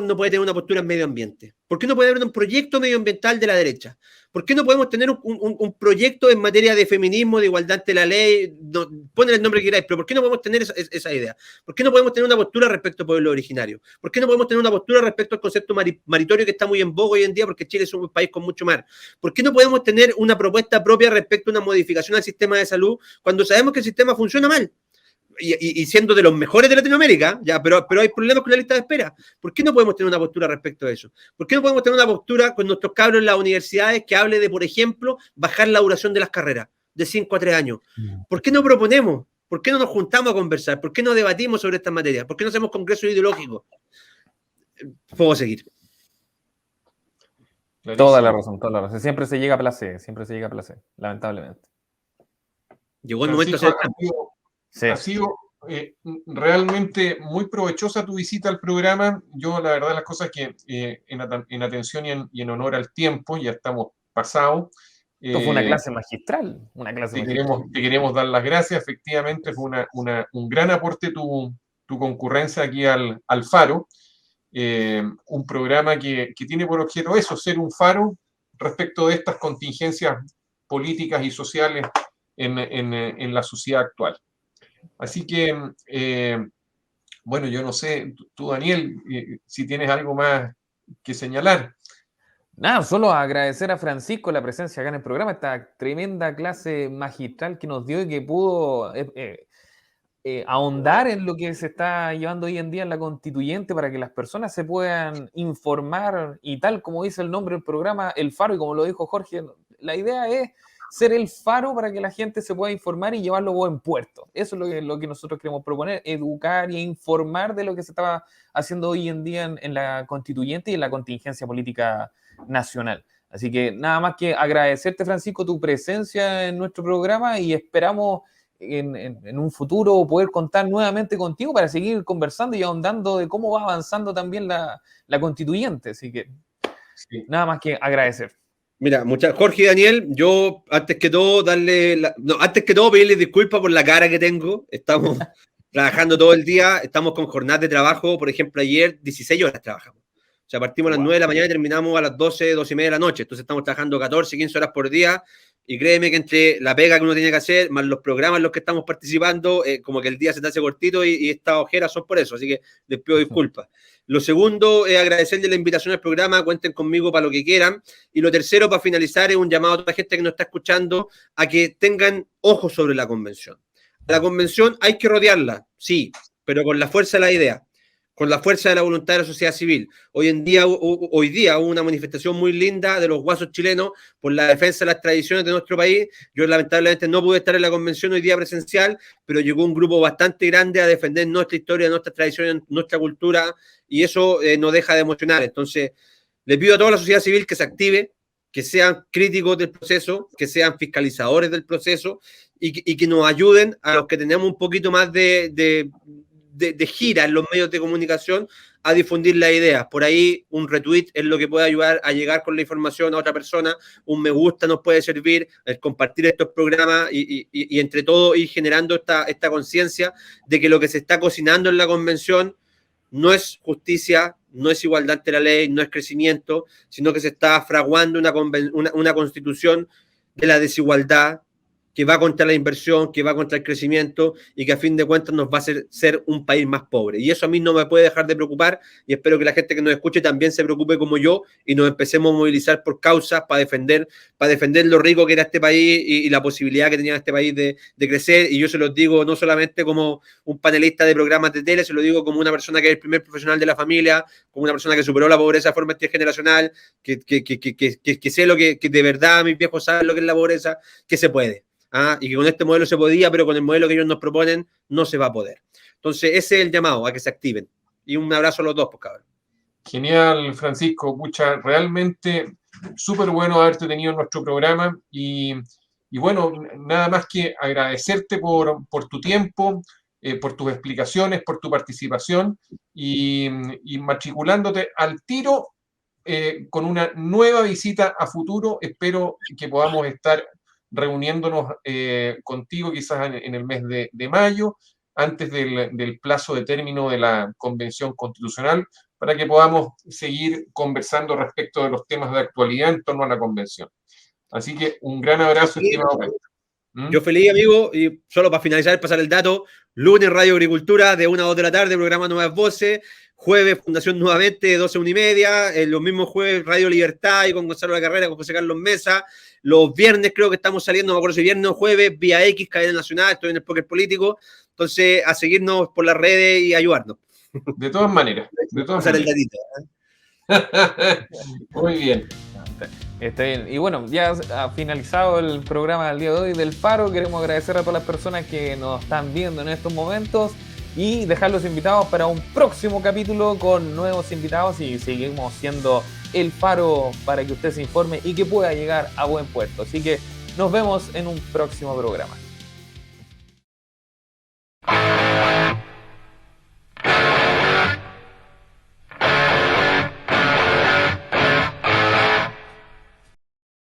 no puede tener una postura en medio ambiente? ¿Por qué no puede haber un proyecto medioambiental de la derecha? ¿Por qué no podemos tener un proyecto en materia de feminismo, de igualdad ante la ley? No, ponle el nombre que queráis, pero ¿por qué no podemos tener esa idea? ¿Por qué no podemos tener una postura respecto al pueblo originario? ¿Por qué no podemos tener una postura respecto al concepto maritorio que está muy en boga hoy en día porque Chile es un país con mucho mar? ¿Por qué no podemos tener una propuesta propia respecto a una modificación al sistema de salud cuando sabemos que el sistema funciona mal? Y siendo de los mejores de Latinoamérica, ya, pero hay problemas con la lista de espera. ¿Por qué no podemos tener una postura respecto a eso? ¿Por qué no podemos tener una postura con nuestros cabros en las universidades que hable de, por ejemplo, bajar la duración de las carreras de 5 a 3 años? ¿Por qué no proponemos? ¿Por qué no nos juntamos a conversar? ¿Por qué no debatimos sobre estas materias? ¿Por qué no hacemos congresos ideológicos? Puedo seguir. Toda la razón. Siempre se llega a placer, lamentablemente. Llegó el momento de hacer cambio. Ha sido realmente muy provechosa tu visita al programa. Yo, la verdad, las cosas que en atención y en honor al tiempo, ya estamos pasados. Esto fue una clase magistral. Te queremos dar las gracias. Efectivamente, fue un gran aporte tu concurrencia aquí al Faro. Un programa que tiene por objeto eso, ser un faro respecto de estas contingencias políticas y sociales en la sociedad actual. Así que, bueno, yo no sé, tú, Daniel, si tienes algo más que señalar. Nada, solo agradecer a Francisco la presencia acá en el programa, esta tremenda clase magistral que nos dio y que pudo ahondar en lo que se está llevando hoy en día en la constituyente para que las personas se puedan informar y tal como dice el nombre del programa, el faro, y como lo dijo Jorge, la idea es ser el faro para que la gente se pueda informar y llevarlo a buen puerto. Eso es lo que nosotros queremos proponer, educar e informar de lo que se estaba haciendo hoy en día en la constituyente y en la contingencia política nacional. Así que nada más que agradecerte, Francisco, tu presencia en nuestro programa y esperamos en un futuro poder contar nuevamente contigo para seguir conversando y ahondando de cómo va avanzando también la constituyente. Así que nada más que agradecer. Mira, Jorge y Daniel, yo antes que todo pedirles disculpas por la cara que tengo. Estamos trabajando todo el día, estamos con jornadas de trabajo. Por ejemplo, ayer 16 horas trabajamos. O sea, partimos a las 9 de la mañana y terminamos a las 12, 12 y media de la noche. Entonces estamos trabajando 14, 15 horas por día. Y créeme que entre la pega que uno tiene que hacer, más los programas en los que estamos participando, como que el día se te hace cortito y estas ojeras son por eso. Así que les pido disculpas. Lo segundo es agradecerle la invitación al programa. Cuenten conmigo para lo que quieran. Y lo tercero, para finalizar, es un llamado a toda la gente que nos está escuchando a que tengan ojos sobre la convención. La convención hay que rodearla, sí, pero con la fuerza de la idea, con la fuerza de la voluntad de la sociedad civil. Hoy día hubo una manifestación muy linda de los guasos chilenos por la defensa de las tradiciones de nuestro país. Yo lamentablemente no pude estar en la convención hoy día presencial, pero llegó un grupo bastante grande a defender nuestra historia, nuestras tradiciones, nuestra cultura, y eso no deja de emocionar. Entonces, le pido a toda la sociedad civil que se active, que sean críticos del proceso, que sean fiscalizadores del proceso y que nos ayuden a los que tenemos un poquito más de gira en los medios de comunicación a difundir las ideas. Por ahí un retweet es lo que puede ayudar a llegar con la información a otra persona, un me gusta nos puede servir, el compartir estos programas y entre todos ir generando esta conciencia de que lo que se está cocinando en la convención no es justicia, no es igualdad ante la ley, no es crecimiento, sino que se está fraguando una constitución de la desigualdad, que va contra la inversión, que va contra el crecimiento y que a fin de cuentas nos va a hacer ser un país más pobre. Y eso a mí no me puede dejar de preocupar y espero que la gente que nos escuche también se preocupe como yo y nos empecemos a movilizar por causas para defender lo rico que era este país y la posibilidad que tenía este país de crecer. Y yo se los digo no solamente como un panelista de programas de tele, se lo digo como una persona que es el primer profesional de la familia, como una persona que superó la pobreza de forma intergeneracional, que sé lo que de verdad mis viejos saben lo que es la pobreza, que se puede. Y que con este modelo se podía, pero con el modelo que ellos nos proponen no se va a poder. Entonces, ese es el llamado a que se activen. Y un abrazo a los dos, pues, cabrón. Genial, Francisco. Pucha, realmente súper bueno haberte tenido en nuestro programa. Y bueno, nada más que agradecerte por tu tiempo, por tus explicaciones, por tu participación y matriculándote al tiro con una nueva visita a futuro. Espero que podamos estar reuniéndonos contigo quizás en el mes de mayo, antes del plazo de término de la Convención Constitucional, para que podamos seguir conversando respecto de los temas de actualidad en torno a la Convención. Así que un gran abrazo, estimado Pedro. Yo feliz, amigo, y solo para finalizar, pasar el dato, lunes Radio Agricultura de 1 a 2 de la tarde, programa Nuevas Voces, jueves Fundación Nuevamente de 12 a 1 y media, los mismos jueves Radio Libertad y con Gonzalo La Carrera, con José Carlos Mesa, los viernes creo que estamos saliendo, no me acuerdo si viernes o jueves, vía X, cadena nacional, estoy en el Póker Político, entonces a seguirnos por las redes y ayudarnos. De todas maneras, pasar el datito. Muy bien. Está bien. Y bueno, ya ha finalizado el programa del día de hoy del Faro. Queremos agradecer a todas las personas que nos están viendo en estos momentos y dejarlos invitados para un próximo capítulo con nuevos invitados y seguimos siendo el Faro para que usted se informe y que pueda llegar a buen puerto. Así que nos vemos en un próximo programa.